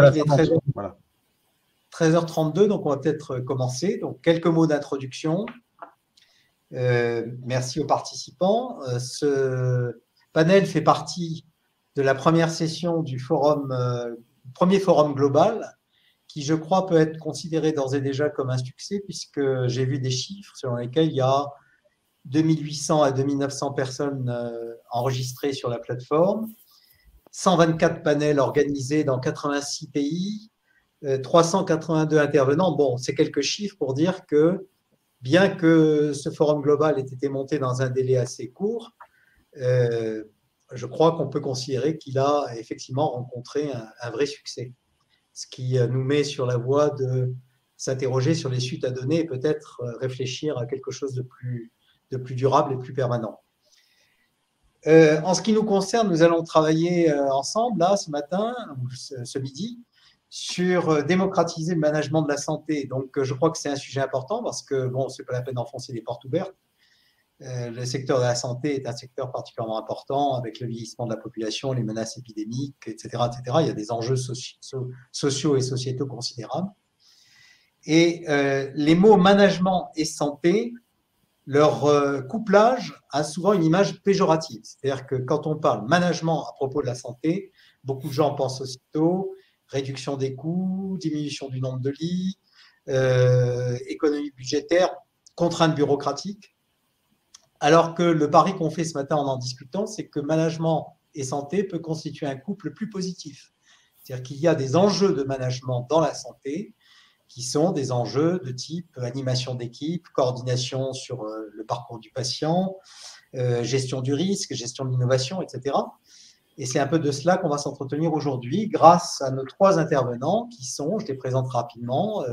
vois voilà, qu'il est 13h32, donc on va peut-être commencer. Donc, quelques mots d'introduction. Merci aux participants. Ce panel fait partie de la première session du premier forum global, qui, je crois, peut être considéré d'ores et déjà comme un succès, puisque j'ai vu des chiffres selon lesquels il y a 2800 à 2900 personnes enregistrées sur la plateforme, 124 panels organisés dans 86 pays, 382 intervenants. Bon, c'est quelques chiffres pour dire que, bien que ce forum global ait été monté dans un délai assez court, je crois qu'on peut considérer qu'il a effectivement rencontré un vrai succès, ce qui nous met sur la voie de s'interroger sur les suites à donner et peut-être réfléchir à quelque chose de plus durable et plus permanent. En ce qui nous concerne, nous allons travailler ensemble, là, ce matin, ce midi, sur démocratiser le management de la santé. Donc, je crois que c'est un sujet important parce que, bon, ce n'est pas la peine d'enfoncer des portes ouvertes. Le secteur de la santé est un secteur particulièrement important avec le vieillissement de la population, les menaces épidémiques, etc., etc. Il y a des enjeux sociaux et sociétaux considérables. Et les mots management et santé, leur couplage a souvent une image péjorative. C'est-à-dire que quand on parle management à propos de la santé, beaucoup de gens pensent aussitôt réduction des coûts, diminution du nombre de lits, économie budgétaire, contraintes bureaucratiques. Alors que le pari qu'on fait ce matin en discutant, c'est que management et santé peut constituer un couple plus positif. C'est-à-dire qu'il y a des enjeux de management dans la santé qui sont des enjeux de type animation d'équipe, coordination sur le parcours du patient, gestion du risque, gestion de l'innovation, etc. Et c'est un peu de cela qu'on va s'entretenir aujourd'hui grâce à nos trois intervenants qui sont, je les présente rapidement,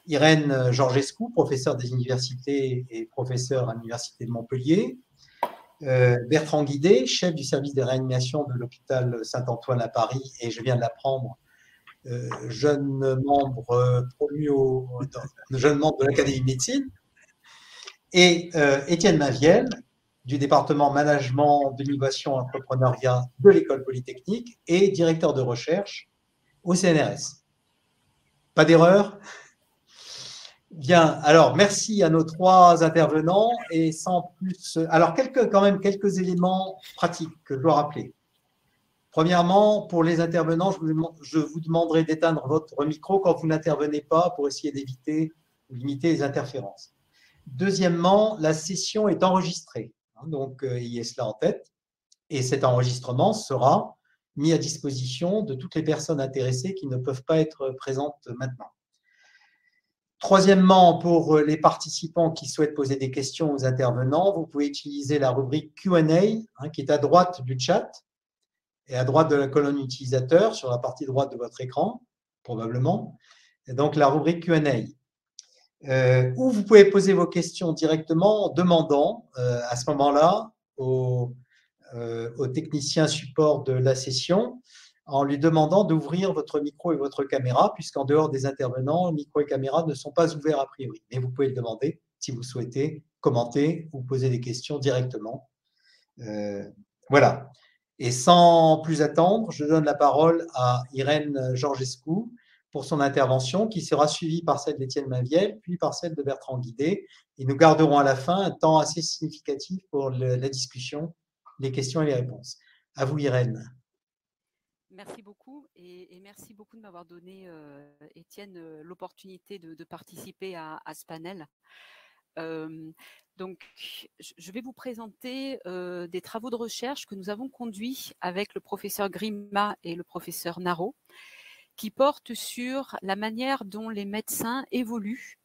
Irène Georgescu, professeure des universités et professeure à l'Université de Montpellier, Bertrand Guidé, chef du service de réanimation de l'hôpital Saint-Antoine à Paris, et je viens de l'apprendre, jeune membre promu jeune membre de l'Académie de médecine, et Étienne Maviel, du département management, d'innovation et entrepreneuriat de l'École polytechnique et directeur de recherche au CNRS. Pas d'erreur? Bien, alors merci à nos trois intervenants et sans plus. Alors, quand même quelques éléments pratiques que je dois rappeler. Premièrement, pour les intervenants, je vous demanderai d'éteindre votre micro quand vous n'intervenez pas pour essayer d'éviter ou limiter les interférences. Deuxièmement, la session est enregistrée, donc ayez cela en tête. Et cet enregistrement sera mis à disposition de toutes les personnes intéressées qui ne peuvent pas être présentes maintenant. Troisièmement, pour les participants qui souhaitent poser des questions aux intervenants, vous pouvez utiliser la rubrique Q&A qui est à droite du chat et à droite de la colonne utilisateur, sur la partie droite de votre écran, probablement. Et donc, la rubrique Q&A. Où vous pouvez poser vos questions directement en demandant à ce moment-là au technicien support de la session, en lui demandant d'ouvrir votre micro et votre caméra, puisqu'en dehors des intervenants, micro et caméra ne sont pas ouverts a priori. Mais vous pouvez le demander si vous souhaitez commenter ou poser des questions directement. Voilà. Et sans plus attendre, je donne la parole à Irène Georgescu pour son intervention, qui sera suivie par celle d'Étienne Maviel, puis par celle de Bertrand Guidé. Et nous garderons à la fin un temps assez significatif pour la discussion, les questions et les réponses. À vous, Irène. Merci beaucoup et merci beaucoup de m'avoir donné, Étienne, l'opportunité de participer à ce panel. Donc, je vais vous présenter des travaux de recherche que nous avons conduits avec le professeur Grima et le professeur Narot, qui portent sur la manière dont les médecins évoluent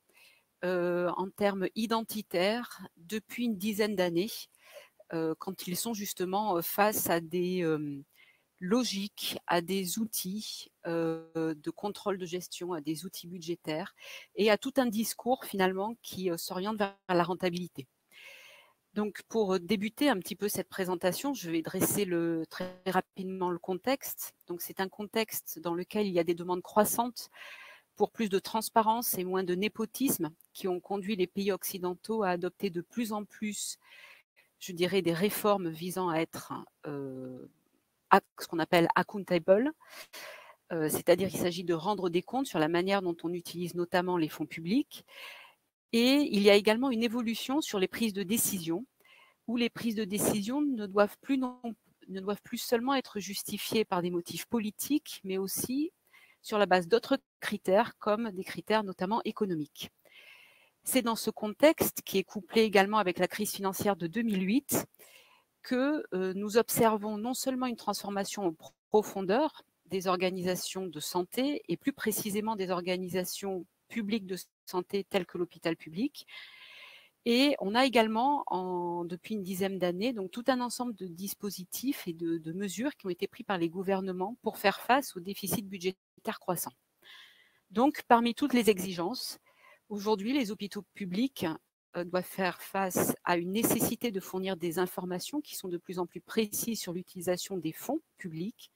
en termes identitaires depuis une dizaine d'années, quand ils sont justement face à des logiques, à des outils de contrôle de gestion, à des outils budgétaires et à tout un discours finalement qui s'oriente vers la rentabilité. Donc pour débuter un petit peu cette présentation, je vais dresser très rapidement le contexte. Donc c'est un contexte dans lequel il y a des demandes croissantes pour plus de transparence et moins de népotisme qui ont conduit les pays occidentaux à adopter de plus en plus, je dirais, des réformes visant à être ce qu'on appelle accountable, c'est-à-dire qu'il s'agit de rendre des comptes sur la manière dont on utilise notamment les fonds publics. Et il y a également une évolution sur les prises de décision, où les prises de décision ne doivent plus seulement être justifiées par des motifs politiques, mais aussi sur la base d'autres critères, comme des critères notamment économiques. C'est dans ce contexte, qui est couplé également avec la crise financière de 2008, que nous observons non seulement une transformation en profondeur des organisations de santé, et plus précisément des organisations publiques de santé telles que l'hôpital public, et on a également, depuis une dizaine d'années, donc tout un ensemble de dispositifs et de mesures qui ont été pris par les gouvernements pour faire face au déficit budgétaire croissant. Donc, parmi toutes les exigences, aujourd'hui, les hôpitaux publics doivent faire face à une nécessité de fournir des informations qui sont de plus en plus précises sur l'utilisation des fonds publics,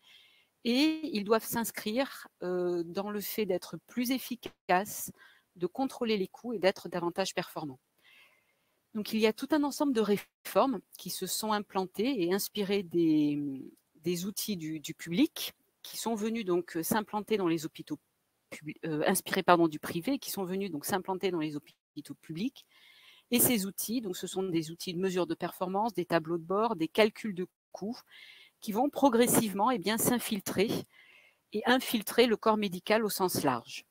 et ils doivent s'inscrire dans le fait d'être plus efficaces, de contrôler les coûts et d'être davantage performants. Donc, il y a tout un ensemble de réformes qui se sont implantées et inspirées des outils du public, qui sont venus donc s'implanter dans les hôpitaux inspirés du privé, qui sont venus donc s'implanter dans les hôpitaux publics. Et ces outils, donc ce sont des outils de mesure de performance, des tableaux de bord, des calculs de coûts, qui vont progressivement s'infiltrer et infiltrer le corps médical au sens large.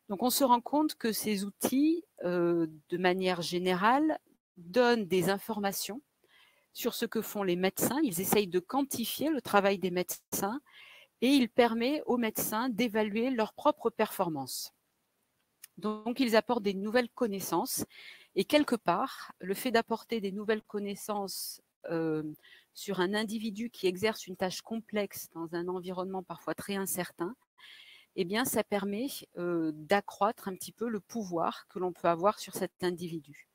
Donc, on se rend compte que ces outils, de manière générale, donnent des informations sur ce que font les médecins. Ils essayent de quantifier le travail des médecins et ils permettent aux médecins d'évaluer leur propre performance. Donc, ils apportent des nouvelles connaissances et quelque part, le fait d'apporter des nouvelles connaissances sur un individu qui exerce une tâche complexe dans un environnement parfois très incertain, eh bien, ça permet d'accroître un petit peu le pouvoir que l'on peut avoir sur cet individu.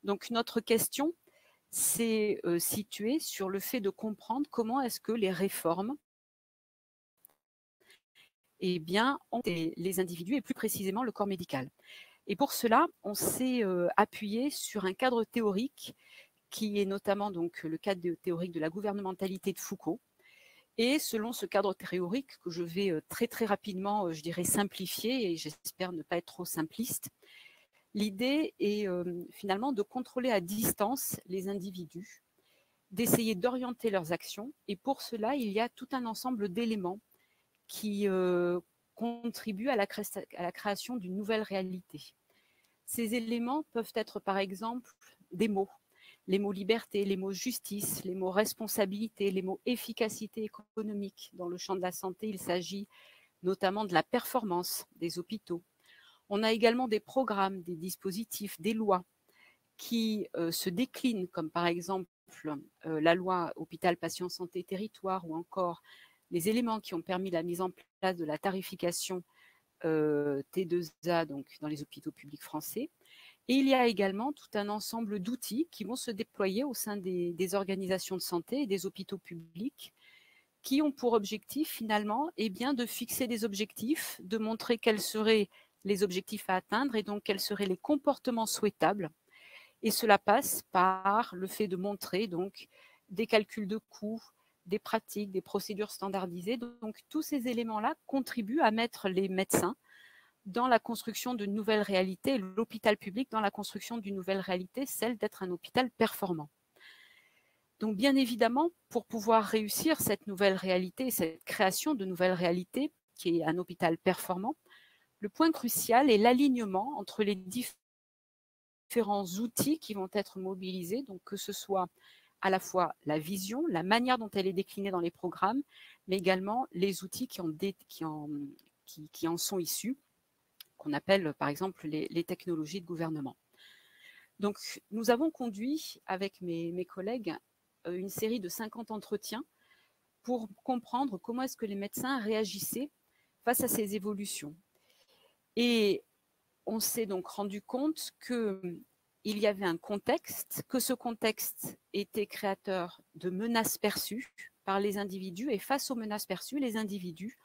Donc, notre question s'est située sur le fait de comprendre comment est-ce que les réformes ont les individus et plus précisément le corps médical. Et pour cela, on s'est appuyé sur un cadre théorique qui est notamment donc, le cadre théorique de la gouvernementalité de Foucault. Et selon ce cadre théorique que je vais très très rapidement, je dirais, simplifier, et j'espère ne pas être trop simpliste, l'idée est finalement de contrôler à distance les individus, d'essayer d'orienter leurs actions, et pour cela, il y a tout un ensemble d'éléments qui contribuent à la création d'une nouvelle réalité. Ces éléments peuvent être par exemple des mots. Les mots liberté, les mots justice, les mots responsabilité, les mots efficacité économique. Dans le champ de la santé, il s'agit notamment de la performance des hôpitaux. On a également des programmes, des dispositifs, des lois qui se déclinent, comme par exemple la loi Hôpital Patient Santé Territoire, ou encore les éléments qui ont permis la mise en place de la tarification T2A donc, dans les hôpitaux publics français. Et il y a également tout un ensemble d'outils qui vont se déployer au sein des organisations de santé et des hôpitaux publics, qui ont pour objectif finalement de fixer des objectifs, de montrer quels seraient les objectifs à atteindre et donc quels seraient les comportements souhaitables. Et cela passe par le fait de montrer donc des calculs de coûts, des pratiques, des procédures standardisées. Donc tous ces éléments-là contribuent à mettre les médecins dans la construction d'une nouvelle réalité, l'hôpital public dans la construction d'une nouvelle réalité, celle d'être un hôpital performant. Donc bien évidemment, pour pouvoir réussir cette nouvelle réalité, cette création de nouvelle réalité, qui est un hôpital performant, le point crucial est l'alignement entre les différents outils qui vont être mobilisés, donc que ce soit à la fois la vision, la manière dont elle est déclinée dans les programmes, mais également les outils qui en sont issus, qu'on appelle par exemple les technologies de gouvernement. Donc, nous avons conduit avec mes collègues une série de 50 entretiens pour comprendre comment est-ce que les médecins réagissaient face à ces évolutions. Et on s'est donc rendu compte qu'il y avait un contexte, que ce contexte était créateur de menaces perçues par les individus, et face aux menaces perçues, les individus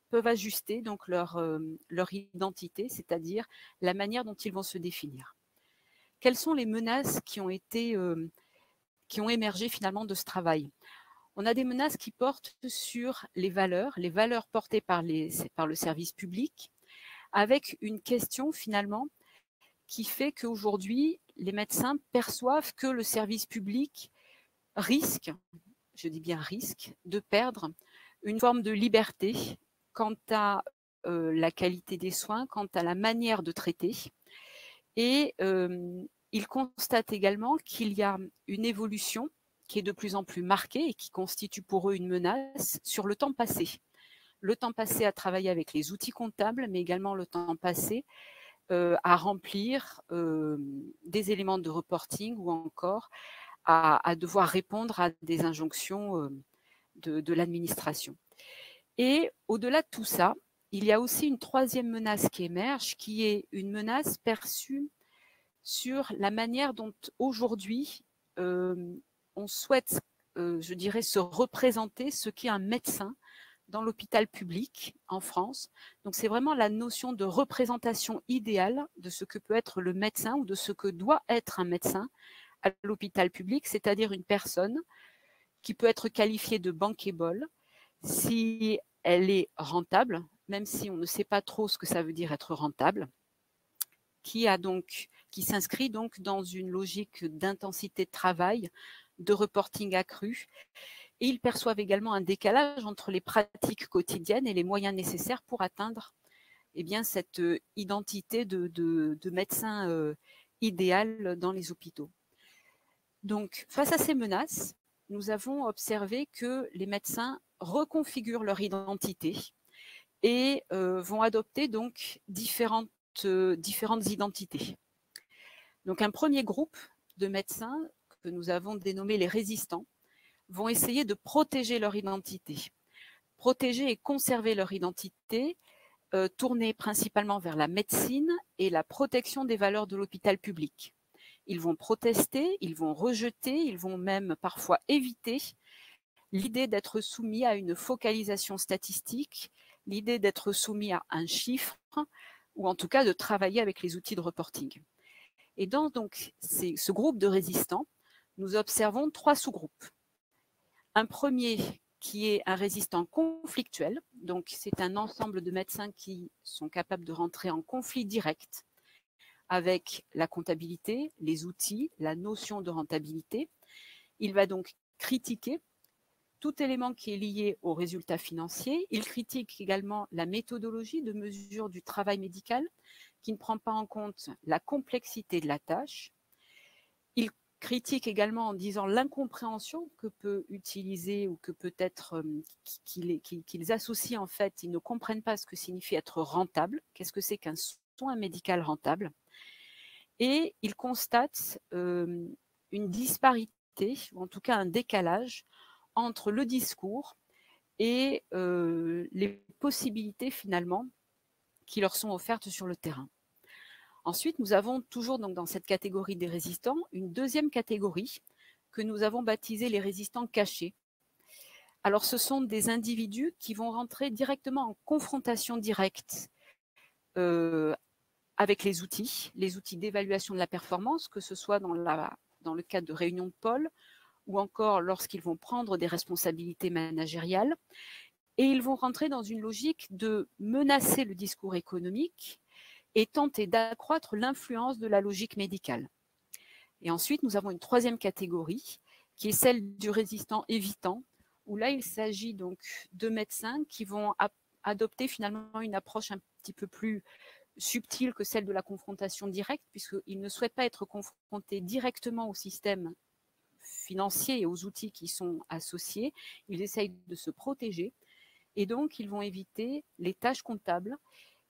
peuvent ajuster donc leur identité, c'est-à-dire la manière dont ils vont se définir. Quelles sont les menaces qui ont émergé finalement de ce travail? On a des menaces qui portent sur les valeurs portées par le service public, avec une question finalement qui fait qu'aujourd'hui, les médecins perçoivent que le service public risque, je dis bien risque, de perdre une forme de liberté quant à la qualité des soins, quant à la manière de traiter. Et ils constatent également qu'il y a une évolution qui est de plus en plus marquée et qui constitue pour eux une menace sur le temps passé. Le temps passé à travailler avec les outils comptables, mais également le temps passé à remplir des éléments de reporting ou encore à devoir répondre à des injonctions de l'administration. Et au-delà de tout ça, il y a aussi une troisième menace qui émerge, qui est une menace perçue sur la manière dont aujourd'hui on souhaite, je dirais, se représenter ce qu'est un médecin dans l'hôpital public en France. Donc c'est vraiment la notion de représentation idéale de ce que peut être le médecin ou de ce que doit être un médecin à l'hôpital public, c'est-à-dire une personne qui peut être qualifiée de bankable si elle est rentable, même si on ne sait pas trop ce que ça veut dire être rentable, qui s'inscrit donc dans une logique d'intensité de travail, de reporting accru. Et ils perçoivent également un décalage entre les pratiques quotidiennes et les moyens nécessaires pour atteindre cette identité de médecin idéal dans les hôpitaux. Donc, face à ces menaces, nous avons observé que les médecins reconfigurent leur identité et vont adopter donc différentes identités. Donc, un premier groupe de médecins que nous avons dénommé les résistants vont essayer de protéger leur identité, protéger et conserver leur identité, tournée principalement vers la médecine et la protection des valeurs de l'hôpital public. Ils vont protester, ils vont rejeter, ils vont même parfois éviter l'idée d'être soumis à une focalisation statistique, l'idée d'être soumis à un chiffre, ou en tout cas de travailler avec les outils de reporting. Et dans donc ce groupe de résistants, nous observons 3 sous-groupes. Un premier qui est un résistant conflictuel, donc c'est un ensemble de médecins qui sont capables de rentrer en conflit direct avec la comptabilité, les outils, la notion de rentabilité. Il va donc critiquer tout élément qui est lié aux résultats financiers. Il critique également la méthodologie de mesure du travail médical qui ne prend pas en compte la complexité de la tâche. Il critique également en disant l'incompréhension que peut utiliser ou que peut-être qu'ils associent en fait, ils ne comprennent pas ce que signifie être rentable, qu'est-ce que c'est qu'un soin médical rentable. Et il constate une disparité, ou en tout cas un décalage, entre le discours et les possibilités finalement qui leur sont offertes sur le terrain. Ensuite, nous avons toujours donc dans cette catégorie des résistants une deuxième catégorie que nous avons baptisée les résistants cachés. Alors, ce sont des individus qui vont rentrer directement en confrontation directe avec les outils d'évaluation de la performance, que ce soit dans le cadre de réunions de pôle ou encore lorsqu'ils vont prendre des responsabilités managériales. Et ils vont rentrer dans une logique de menacer le discours économique et tenter d'accroître l'influence de la logique médicale. Et ensuite, nous avons une troisième catégorie, qui est celle du résistant évitant, où là, il s'agit donc de médecins qui vont adopter finalement une approche un petit peu plus subtile que celle de la confrontation directe, puisqu'ils ne souhaitent pas être confrontés directement au système financier et aux outils qui sont associés. Ils essayent de se protéger et donc ils vont éviter les tâches comptables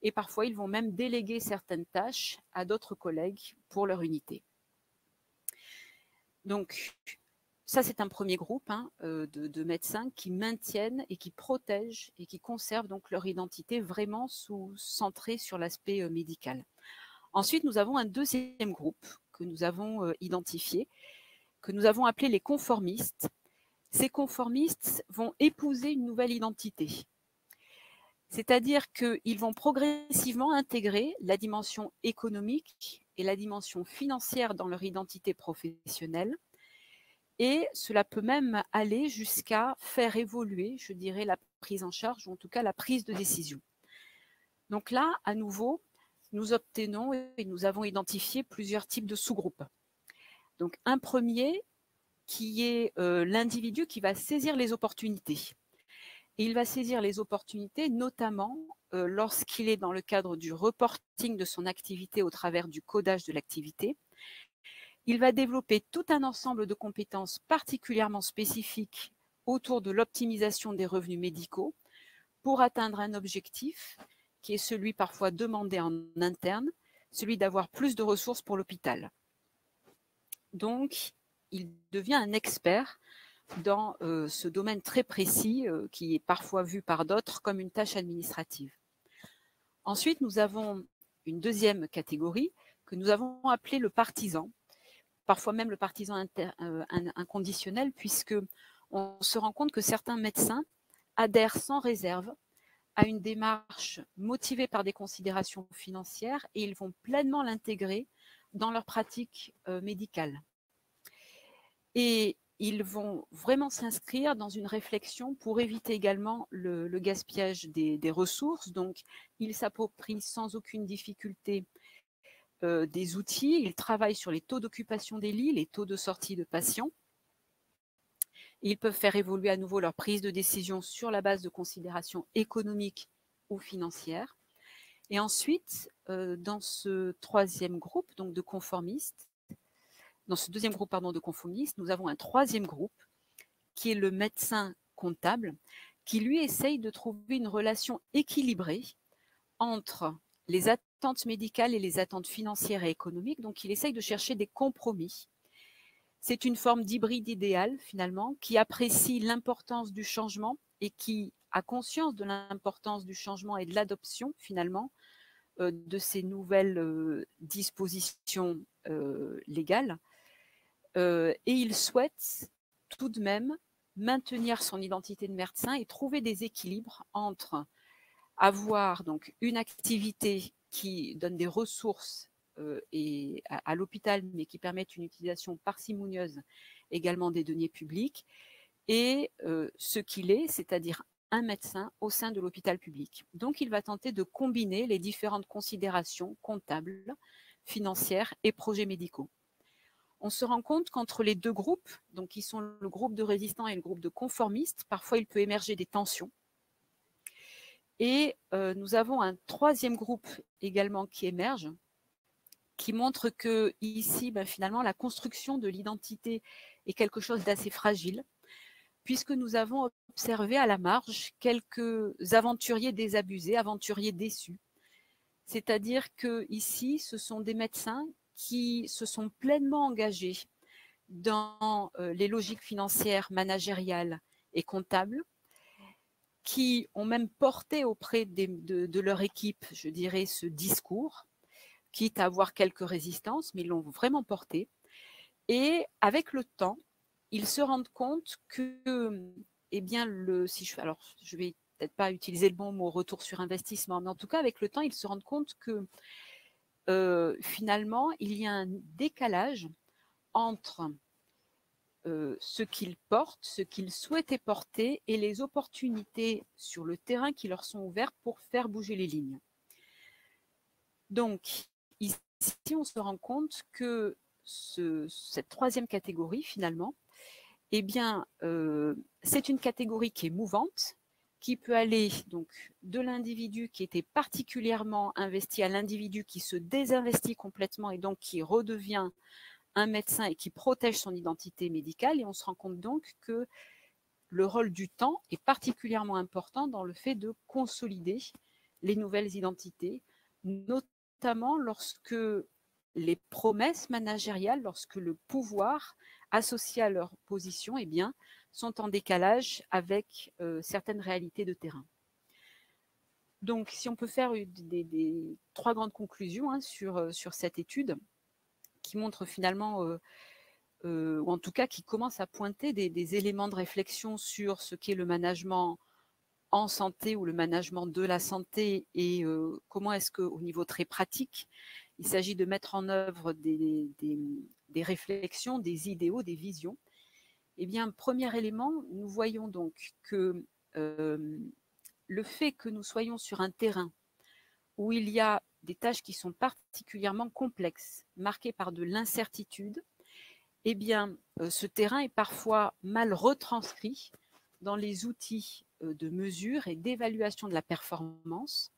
et parfois ils vont même déléguer certaines tâches à d'autres collègues pour leur unité. Donc ça, c'est un premier groupe de médecins qui maintiennent et qui protègent et qui conservent donc leur identité vraiment centrée sur l'aspect médical. Ensuite, nous avons un deuxième groupe que nous avons identifié, que nous avons appelé les conformistes. Ces conformistes vont épouser une nouvelle identité. C'est-à-dire qu'ils vont progressivement intégrer la dimension économique et la dimension financière dans leur identité professionnelle. Et cela peut même aller jusqu'à faire évoluer, je dirais, la prise en charge, ou en tout cas la prise de décision. Donc là, à nouveau, nous obtenons et nous avons identifié plusieurs types de sous-groupes. Donc un premier qui est l'individu qui va saisir les opportunités. Et il va saisir les opportunités notamment lorsqu'il est dans le cadre du reporting de son activité au travers du codage de l'activité. Il va développer tout un ensemble de compétences particulièrement spécifiques autour de l'optimisation des revenus médicaux pour atteindre un objectif qui est celui parfois demandé en interne, celui d'avoir plus de ressources pour l'hôpital. Donc, il devient un expert dans ce domaine très précis qui est parfois vu par d'autres comme une tâche administrative. Ensuite, nous avons une deuxième catégorie que nous avons appelée le partisan, parfois même le partisan inconditionnel, puisque on se rend compte que certains médecins adhèrent sans réserve à une démarche motivée par des considérations financières et ils vont pleinement l'intégrer dans leur pratique médicale. Et ils vont vraiment s'inscrire dans une réflexion pour éviter également le gaspillage des ressources. Donc, ils s'approprient sans aucune difficulté des outils. Ils travaillent sur les taux d'occupation des lits, les taux de sortie de patients. Ils peuvent faire évoluer à nouveau leur prise de décision sur la base de considérations économiques ou financières. Et ensuite, dans ce troisième groupe, donc de conformistes, dans ce deuxième groupe de conformistes, nous avons un troisième groupe qui est le médecin comptable, qui lui essaye de trouver une relation équilibrée entre les attentes médicales et les attentes financières et économiques. Donc, il essaye de chercher des compromis. C'est une forme d'hybride idéal, finalement, qui apprécie l'importance du changement et qui a conscience de l'importance du changement et de l'adoption, finalement, de ces nouvelles dispositions légales. Et il souhaite tout de même maintenir son identité de médecin et trouver des équilibres entre avoir donc une activité qui donne des ressources et à l'hôpital, mais qui permettent une utilisation parcimonieuse également des deniers publics, et ce qu'il est, c'est-à-dire un médecin au sein de l'hôpital public. Donc, il va tenter de combiner les différentes considérations comptables, financières et projets médicaux. On se rend compte qu'entre les deux groupes, donc qui sont le groupe de résistants et le groupe de conformistes, parfois il peut émerger des tensions. Et nous avons un troisième groupe également qui émerge, qui montre que ici, finalement, la construction de l'identité est quelque chose d'assez fragile, puisque nous avons observé à la marge quelques aventuriers désabusés, aventuriers déçus. C'est-à-dire que ici, ce sont des médecins qui se sont pleinement engagés dans les logiques financières, managériales et comptables, qui ont même porté auprès de leur équipe, je dirais, ce discours, quitte à avoir quelques résistances, mais ils l'ont vraiment porté. Et avec le temps, ils se rendent compte que, eh bien, alors je vais peut-être pas utiliser le bon mot retour sur investissement, mais en tout cas, avec le temps, ils se rendent compte que finalement, il y a un décalage entre ce qu'ils portent, ce qu'ils souhaitaient porter et les opportunités sur le terrain qui leur sont ouvertes pour faire bouger les lignes. Donc, ici, on se rend compte que cette troisième catégorie, finalement, eh bien, c'est une catégorie qui est mouvante, qui peut aller donc de l'individu qui était particulièrement investi à l'individu qui se désinvestit complètement et donc qui redevient un médecin et qui protège son identité médicale. Et on se rend compte donc que le rôle du temps est particulièrement important dans le fait de consolider les nouvelles identités, notamment lorsque les promesses managériales, lorsque le pouvoir associé à leur position, eh bien, sont en décalage avec certaines réalités de terrain. Donc, si on peut faire des trois grandes conclusions sur cette étude, qui montre finalement, ou en tout cas qui commence à pointer des éléments de réflexion sur ce qu'est le management en santé ou le management de la santé et comment est-ce qu'au niveau très pratique, il s'agit de mettre en œuvre des réflexions, des idéaux, des visions Eh bien, premier élément, nous voyons donc que le fait que nous soyons sur un terrain où il y a des tâches qui sont particulièrement complexes, marquées par de l'incertitude, eh bien, ce terrain est parfois mal retranscrit dans les outils de mesure et d'évaluation de la performance.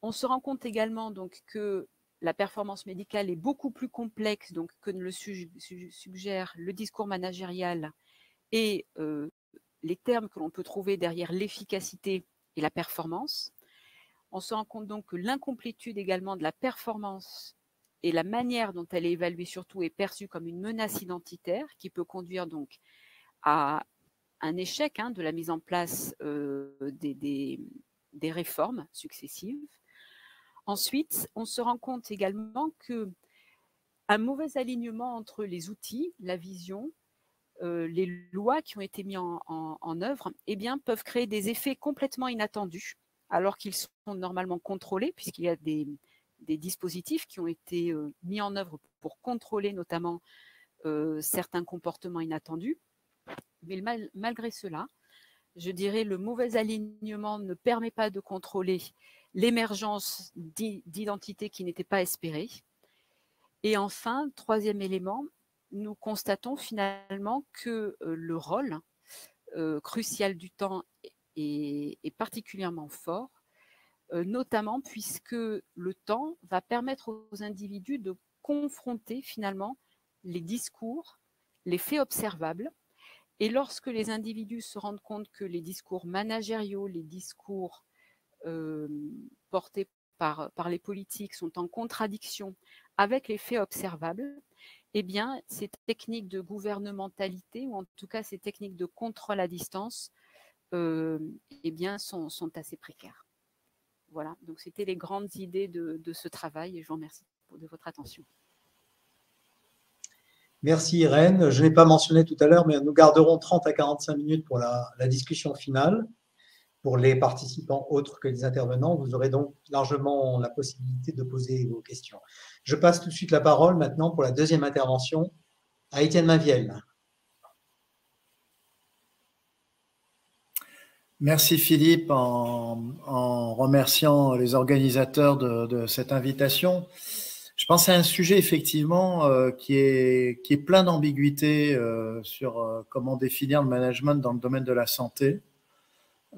On se rend compte également donc, que la performance médicale est beaucoup plus complexe donc, que ne le suggère le discours managérial et les termes que l'on peut trouver derrière l'efficacité et la performance. On se rend compte donc que l'incomplétude également de la performance et la manière dont elle est évaluée surtout est perçue comme une menace identitaire qui peut conduire donc à un échec de la mise en place des réformes successives. Ensuite, on se rend compte également qu'un mauvais alignement entre les outils, la vision, les lois qui ont été mises en œuvre, eh bien, peuvent créer des effets complètement inattendus, alors qu'ils sont normalement contrôlés, puisqu'il y a des dispositifs qui ont été mis en œuvre pour contrôler notamment certains comportements inattendus. Mais malgré cela, je dirais le mauvais alignement ne permet pas de contrôler l'émergence d'identités qui n'étaient pas espérées. Et enfin, troisième élément, nous constatons finalement que le rôle crucial du temps est particulièrement fort, notamment puisque le temps va permettre aux individus de confronter finalement les discours, les faits observables. Et lorsque les individus se rendent compte que les discours managériaux, les discours portés par les politiques sont en contradiction avec les faits observables, eh bien, ces techniques de gouvernementalité, ou en tout cas ces techniques de contrôle à distance, eh bien, sont assez précaires. Voilà, donc c'était les grandes idées de ce travail et je vous remercie de votre attention. Merci Irène. Je ne l'ai pas mentionné tout à l'heure, mais nous garderons 30 à 45 minutes pour la discussion finale. Pour les participants autres que les intervenants, vous aurez donc largement la possibilité de poser vos questions. Je passe tout de suite la parole maintenant pour la deuxième intervention à Étienne Mainvielle. Merci Philippe, en remerciant les organisateurs de cette invitation. Je pense à un sujet effectivement qui est plein d'ambiguïté sur comment définir le management dans le domaine de la santé.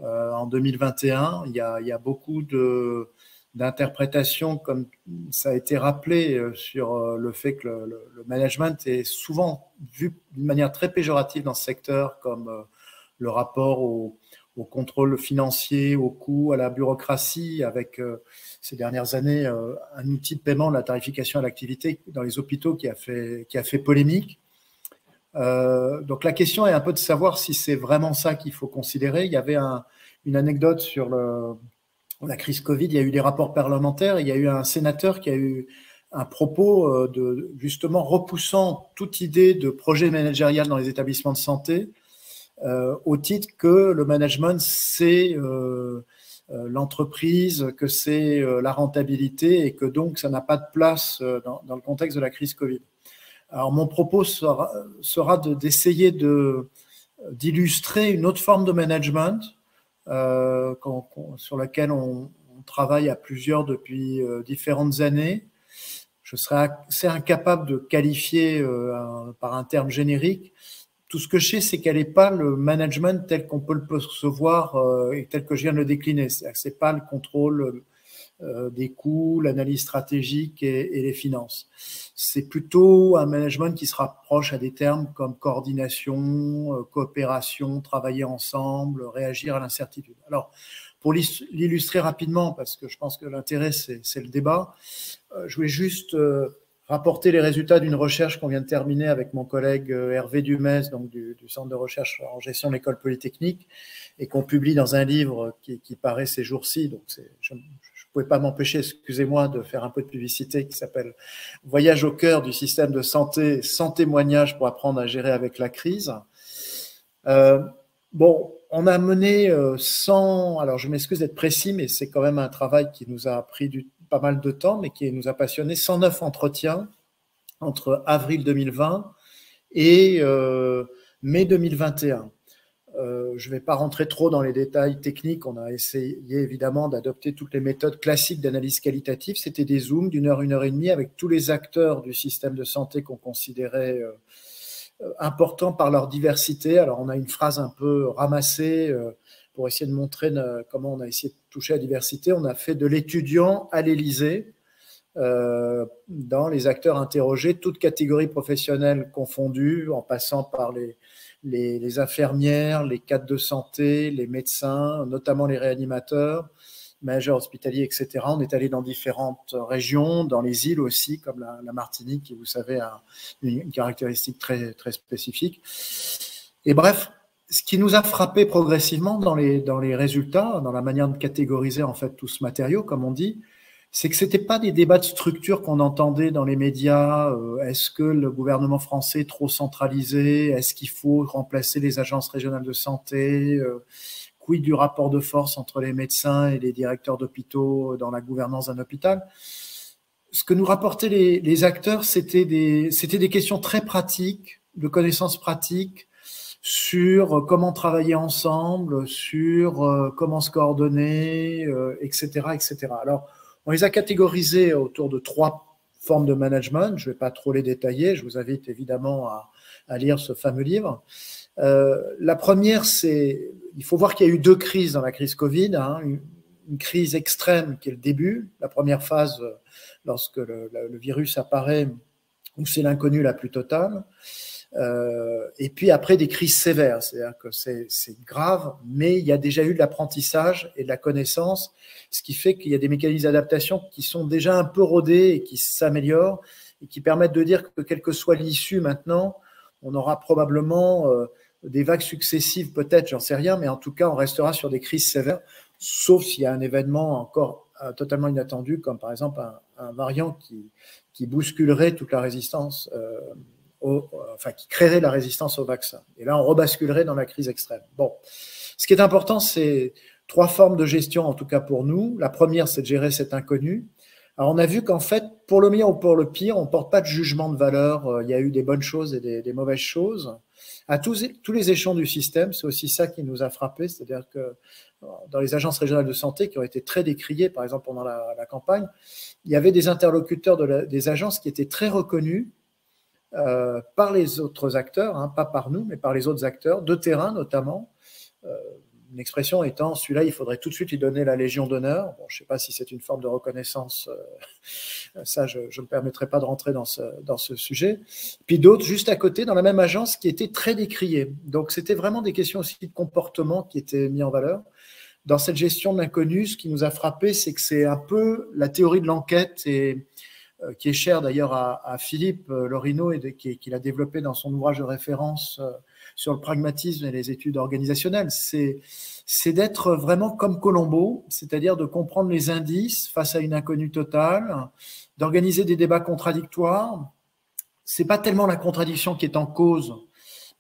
En 2021, il y a beaucoup d'interprétations, comme ça a été rappelé, sur le fait que le management est souvent vu d'une manière très péjorative dans ce secteur, comme le rapport au contrôle financier, aux coûts, à la bureaucratie, avec ces dernières années un outil de paiement, la tarification à l'activité dans les hôpitaux qui a fait polémique. Donc la question est un peu de savoir si c'est vraiment ça qu'il faut considérer. Il y avait une anecdote sur la crise Covid, il y a eu des rapports parlementaires, il y a eu un sénateur qui a eu un propos de justement repoussant toute idée de projet managérial dans les établissements de santé au titre que le management c'est l'entreprise, que c'est la rentabilité et que donc ça n'a pas de place dans le contexte de la crise Covid. Alors, mon propos sera d'essayer d'illustrer une autre forme de management sur laquelle on travaille à plusieurs depuis différentes années. Je serai assez incapable de qualifier par un terme générique. Tout ce que je sais, c'est qu'elle n'est pas le management tel qu'on peut le percevoir et tel que je viens de le décliner. Ce n'est pas le contrôle des coûts, l'analyse stratégique et les finances. C'est plutôt un management qui se rapproche à des termes comme coordination, coopération, travailler ensemble, réagir à l'incertitude. Alors, pour l'illustrer rapidement, parce que je pense que l'intérêt, c'est le débat, je voulais juste rapporter les résultats d'une recherche qu'on vient de terminer avec mon collègue Hervé Dumez, donc du Centre de recherche en gestion de l'école polytechnique, et qu'on publie dans un livre qui paraît ces jours-ci. Donc, je ne pouvais pas m'empêcher, excusez-moi, de faire un peu de publicité, qui s'appelle « Voyage au cœur du système de santé, sans témoignage pour apprendre à gérer avec la crise ». Bon, on a mené alors je m'excuse d'être précis, mais c'est quand même un travail qui nous a pris pas mal de temps, mais qui nous a passionné, 109 entretiens entre avril 2020 et mai 2021. Je ne vais pas rentrer trop dans les détails techniques. On a essayé évidemment d'adopter toutes les méthodes classiques d'analyse qualitative. C'était des zooms d'une heure et demie avec tous les acteurs du système de santé qu'on considérait importants par leur diversité. Alors on a une phrase un peu ramassée pour essayer de montrer comment on a essayé de toucher à la diversité. On a fait de l'étudiant à l'Élysée. Dans les acteurs interrogés, toutes catégories professionnelles confondues, en passant par les infirmières, les cadres de santé, les médecins, notamment les réanimateurs, managers hospitaliers, etc. On est allé dans différentes régions, dans les îles aussi, comme la Martinique, qui, vous savez, a une caractéristique très, très spécifique. Et bref, ce qui nous a frappé progressivement dans les résultats, dans la manière de catégoriser en fait tout ce matériau, comme on dit, c'est que ce n'était pas des débats de structure qu'on entendait dans les médias. Est-ce que le gouvernement français est trop centralisé? Est-ce qu'il faut remplacer les agences régionales de santé? Quid du rapport de force entre les médecins et les directeurs d'hôpitaux dans la gouvernance d'un hôpital? Ce que nous rapportaient les acteurs, c'était des questions très pratiques, de connaissances pratiques, sur comment travailler ensemble, sur comment se coordonner, etc., etc. Alors, on les a catégorisés autour de 3 formes de management. Je ne vais pas trop les détailler. Je vous invite évidemment à lire ce fameux livre. La première, il faut voir qu'il y a eu 2 crises dans la crise Covid. Une crise extrême qui est le début, la première phase lorsque le virus apparaît, où c'est l'inconnu la plus totale. Et puis après des crises sévères, c'est-à-dire que c'est grave, mais il y a déjà eu de l'apprentissage et de la connaissance, ce qui fait qu'il y a des mécanismes d'adaptation qui sont déjà un peu rodés et qui s'améliorent et qui permettent de dire que quelle que soit l'issue maintenant, on aura probablement des vagues successives, peut-être, j'en sais rien, mais en tout cas, on restera sur des crises sévères, sauf s'il y a un événement encore totalement inattendu, comme par exemple un variant qui bousculerait toute la résistance qui créerait la résistance au vaccin. Et là, on rebasculerait dans la crise extrême. Bon, ce qui est important, c'est 3 formes de gestion, en tout cas pour nous. La première, c'est de gérer cet inconnu. Alors, on a vu qu'en fait, pour le meilleur ou pour le pire, on ne porte pas de jugement de valeur. Il y a eu des bonnes choses et des mauvaises choses. À tous les échelons du système, c'est aussi ça qui nous a frappé, c'est-à-dire que dans les agences régionales de santé qui ont été très décriées, par exemple pendant la campagne, il y avait des interlocuteurs des agences qui étaient très reconnus, par les autres acteurs, pas par nous, mais par les autres acteurs, de terrain notamment. Une expression étant, celui-là, il faudrait tout de suite lui donner la Légion d'honneur. Bon, je ne sais pas si c'est une forme de reconnaissance, ça, je ne me permettrai pas de rentrer dans ce sujet. Puis d'autres, juste à côté, dans la même agence, qui étaient très décriés. Donc, c'était vraiment des questions aussi de comportement qui étaient mises en valeur. Dans cette gestion de l'inconnu, ce qui nous a frappé, c'est que c'est un peu la théorie de l'enquête et qui est cher d'ailleurs à Philippe Lorino et qu'il a développé dans son ouvrage de référence sur le pragmatisme et les études organisationnelles. C'est d'être vraiment comme Colombo, c'est-à-dire de comprendre les indices face à une inconnue totale, d'organiser des débats contradictoires. C'est pas tellement la contradiction qui est en cause,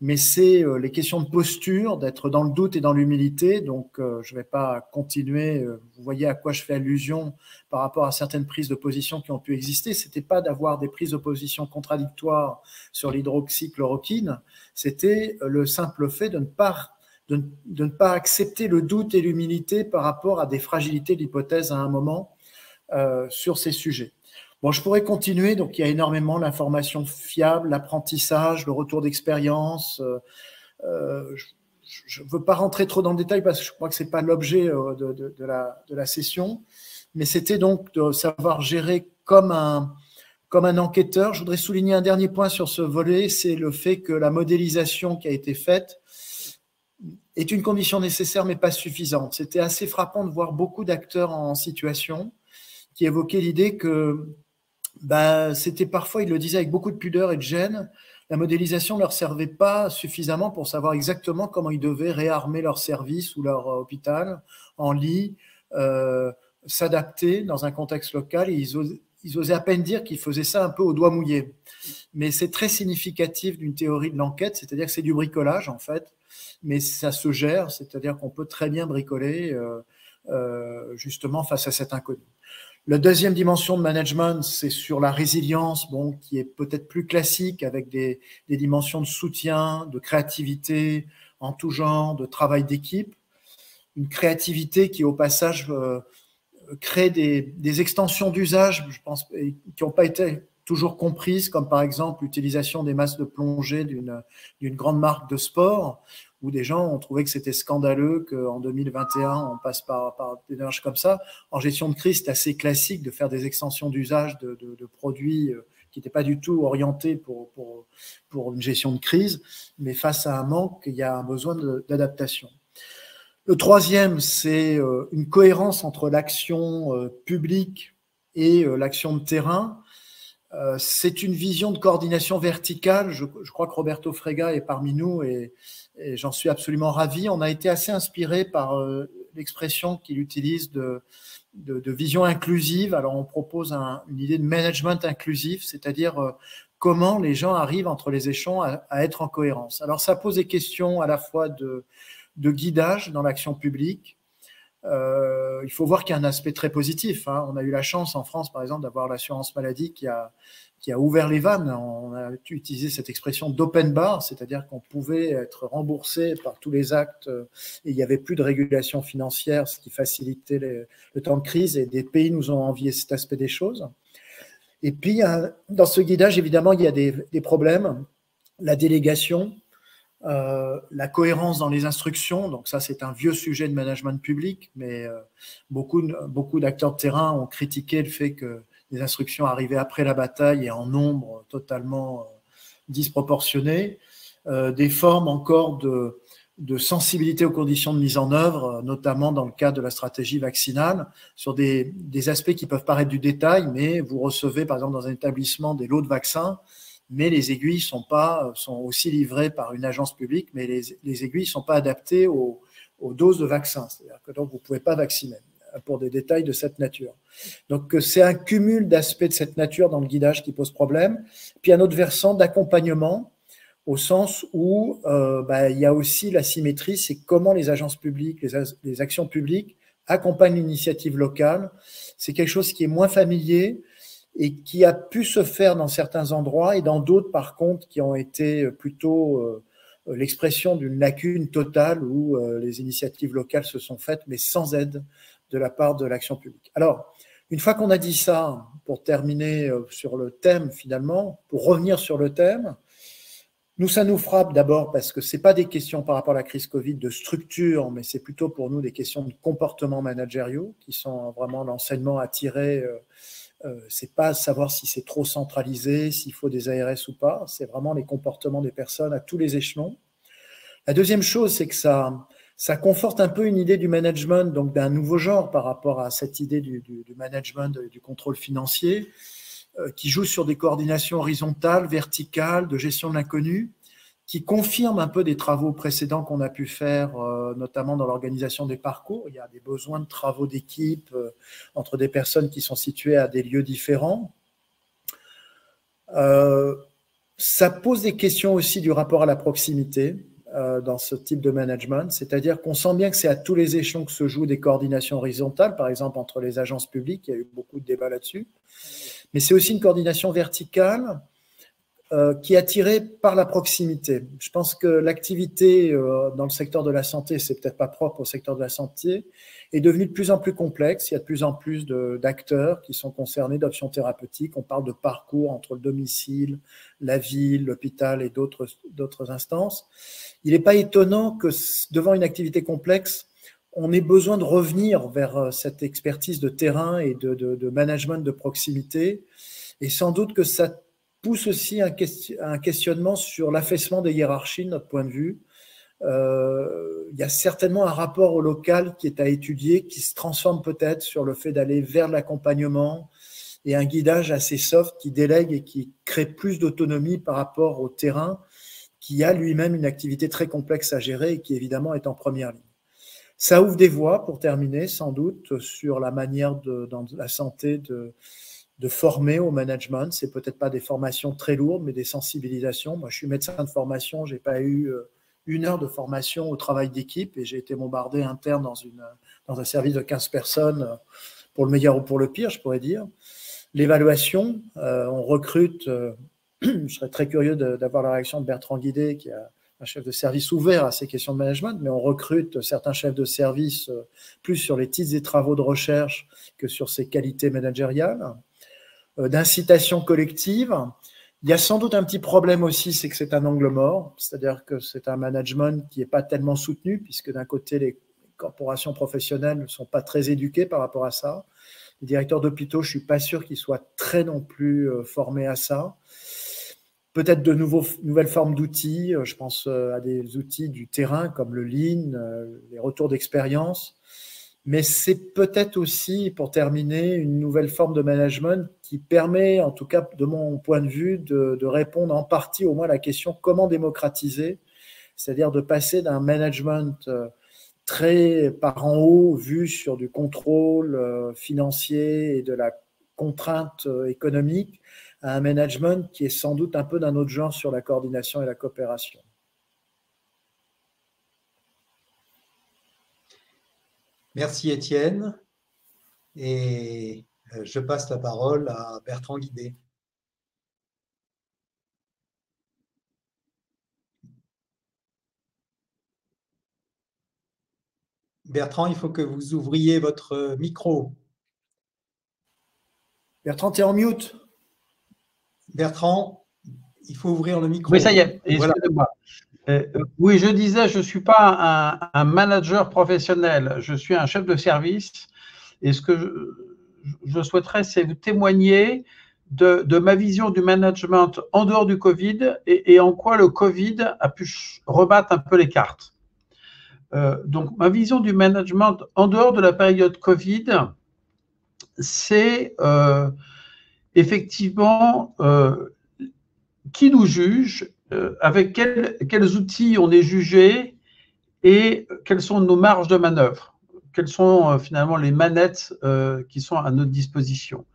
mais c'est les questions de posture, d'être dans le doute et dans l'humilité. Donc, je ne vais pas continuer. Vous voyez à quoi je fais allusion par rapport à certaines prises de position qui ont pu exister. Ce n'était pas d'avoir des prises de position contradictoires sur l'hydroxychloroquine. C'était le simple fait de ne pas accepter le doute et l'humilité par rapport à des fragilités de l'hypothèse à un moment sur ces sujets. Bon, je pourrais continuer, donc il y a énormément d'informations fiables, l'apprentissage, le retour d'expérience. Je ne veux pas rentrer trop dans le détail parce que je crois que ce n'est pas l'objet de la session, mais c'était donc de savoir gérer comme un enquêteur. Je voudrais souligner un dernier point sur ce volet, c'est le fait que la modélisation qui a été faite est une condition nécessaire mais pas suffisante. C'était assez frappant de voir beaucoup d'acteurs en situation qui évoquaient l'idée que c'était parfois, ils le disaient avec beaucoup de pudeur et de gêne, la modélisation ne leur servait pas suffisamment pour savoir exactement comment ils devaient réarmer leur service ou leur hôpital en lit, s'adapter dans un contexte local. Et ils osaient à peine dire qu'ils faisaient ça un peu au doigt mouillé. Mais c'est très significatif d'une théorie de l'enquête, c'est-à-dire que c'est du bricolage en fait, mais ça se gère, c'est-à-dire qu'on peut très bien bricoler justement face à cet inconnu. La deuxième dimension de management, c'est sur la résilience, bon, qui est peut-être plus classique avec des dimensions de soutien, de créativité en tout genre, de travail d'équipe. Une créativité qui, au passage, crée des extensions d'usage, je pense, qui n'ont pas été toujours comprises, comme par exemple l'utilisation des masques de plongée d'une grande marque de sport, où des gens ont trouvé que c'était scandaleux qu'en 2021, on passe par des démarches comme ça. En gestion de crise, c'est assez classique de faire des extensions d'usage de produits qui n'étaient pas du tout orientés pour une gestion de crise, mais face à un manque, il y a un besoin d'adaptation. Le troisième, c'est une cohérence entre l'action publique et l'action de terrain. C'est une vision de coordination verticale. Je crois que Roberto Frega est parmi nous et j'en suis absolument ravi. On a été assez inspiré par l'expression qu'il utilise de vision inclusive. Alors, on propose une idée de management inclusif, c'est-à-dire comment les gens arrivent entre les échelons à être en cohérence. Alors, ça pose des questions à la fois de guidage dans l'action publique. Il faut voir qu'il y a un aspect très positif. Hein. On a eu la chance en France, par exemple, d'avoir l'assurance maladie qui a ouvert les vannes. On a utilisé cette expression d'open bar, c'est-à-dire qu'on pouvait être remboursé par tous les actes et il n'y avait plus de régulation financière, ce qui facilitait le temps de crise, et des pays nous ont envié cet aspect des choses. Et puis, dans ce guidage, évidemment, il y a des problèmes. La délégation, la cohérence dans les instructions, donc ça c'est un vieux sujet de management public, mais beaucoup d'acteurs de terrain ont critiqué le fait que les instructions arrivaient après la bataille et en nombre totalement disproportionné, des formes encore de sensibilité aux conditions de mise en œuvre, notamment dans le cadre de la stratégie vaccinale, sur des aspects qui peuvent paraître du détail, mais vous recevez par exemple dans un établissement des lots de vaccins, mais les aiguilles sont aussi livrées par une agence publique, mais les aiguilles ne sont pas adaptées aux doses de vaccins. C'est-à-dire que donc vous ne pouvez pas vacciner pour des détails de cette nature. Donc c'est un cumul d'aspects de cette nature dans le guidage qui pose problème. Puis un autre versant d'accompagnement, au sens où il y a aussi la symétrie, c'est comment les agences publiques, les actions publiques accompagnent l'initiative locale. C'est quelque chose qui est moins familier et qui a pu se faire dans certains endroits et dans d'autres, par contre, qui ont été plutôt l'expression d'une lacune totale où les initiatives locales se sont faites, mais sans aide de la part de l'action publique. Alors, une fois qu'on a dit ça, pour terminer sur le thème finalement, pour revenir sur le thème, ça nous frappe d'abord parce que ce n'est pas des questions par rapport à la crise Covid de structure, mais c'est plutôt pour nous des questions de comportement managériaux qui sont vraiment l'enseignement à tirer. C'est pas savoir si c'est trop centralisé, s'il faut des ARS ou pas, c'est vraiment les comportements des personnes à tous les échelons. La deuxième chose, c'est que ça conforte un peu une idée du management, donc d'un nouveau genre par rapport à cette idée du management, du contrôle financier, qui joue sur des coordinations horizontales, verticales, de gestion de l'inconnu, qui confirme un peu des travaux précédents qu'on a pu faire, notamment dans l'organisation des parcours. Il y a des besoins de travaux d'équipe entre des personnes qui sont situées à des lieux différents. Ça pose des questions aussi du rapport à la proximité dans ce type de management, c'est-à-dire qu'on sent bien que c'est à tous les échelons que se jouent des coordinations horizontales, par exemple entre les agences publiques, il y a eu beaucoup de débats là-dessus, mais c'est aussi une coordination verticale qui est attirée par la proximité. Je pense que l'activité dans le secteur de la santé, c'est peut-être pas propre au secteur de la santé, est devenue de plus en plus complexe. Il y a de plus en plus d'acteurs qui sont concernés d'options thérapeutiques. On parle de parcours entre le domicile, la ville, l'hôpital et d'autres instances. Il n'est pas étonnant que devant une activité complexe, on ait besoin de revenir vers cette expertise de terrain et de management de proximité. Et sans doute que ça pousse aussi un questionnement sur l'affaissement des hiérarchies, de notre point de vue. Il y a certainement un rapport au local qui est à étudier, qui se transforme peut-être sur le fait d'aller vers l'accompagnement et un guidage assez soft qui délègue et qui crée plus d'autonomie par rapport au terrain, qui a lui-même une activité très complexe à gérer et qui évidemment est en première ligne. Ça ouvre des voies, pour terminer, sans doute, sur la manière dans la santé de former au management. C'est peut-être pas des formations très lourdes, mais des sensibilisations. Moi, je suis médecin de formation, j'ai pas eu 1 heure de formation au travail d'équipe et j'ai été bombardé interne dans un service de 15 personnes pour le meilleur ou pour le pire, je pourrais dire. L'évaluation, on recrute, je serais très curieux d'avoir la réaction de Bertrand Guidé, qui est un chef de service ouvert à ces questions de management, mais on recrute certains chefs de service plus sur les titres et travaux de recherche que sur ses qualités managériales. D'incitation collective. Il y a sans doute un petit problème aussi, c'est que c'est un angle mort, c'est-à-dire que c'est un management qui n'est pas tellement soutenu, puisque d'un côté, les corporations professionnelles ne sont pas très éduquées par rapport à ça. Les directeurs d'hôpitaux, je ne suis pas sûr qu'ils soient très non plus formés à ça. Peut-être de nouvelles formes d'outils, je pense à des outils du terrain comme le Lean, les retours d'expérience. Mais c'est peut-être aussi, pour terminer, une nouvelle forme de management qui permet, en tout cas de mon point de vue, de répondre en partie au moins à la question comment démocratiser, c'est-à-dire de passer d'un management très par en haut, vu sur du contrôle financier et de la contrainte économique, à un management qui est sans doute un peu d'un autre genre sur la coordination et la coopération. Merci Étienne. Et je passe la parole à Bertrand Guidé. Bertrand, il faut que vous ouvriez votre micro. Bertrand, tu es en mute. Bertrand, il faut ouvrir le micro. Oui, ça y est, excusez-moi. Voilà. Oui, je disais, je ne suis pas un manager professionnel, je suis un chef de service. Et ce que je souhaiterais, c'est vous témoigner de ma vision du management en dehors du Covid et en quoi le Covid a pu rebattre un peu les cartes. Donc, ma vision du management en dehors de la période Covid, c'est effectivement qui nous juge, avec quels outils on est jugé et quelles sont nos marges de manœuvre, quelles sont finalement les manettes qui sont à notre disposition.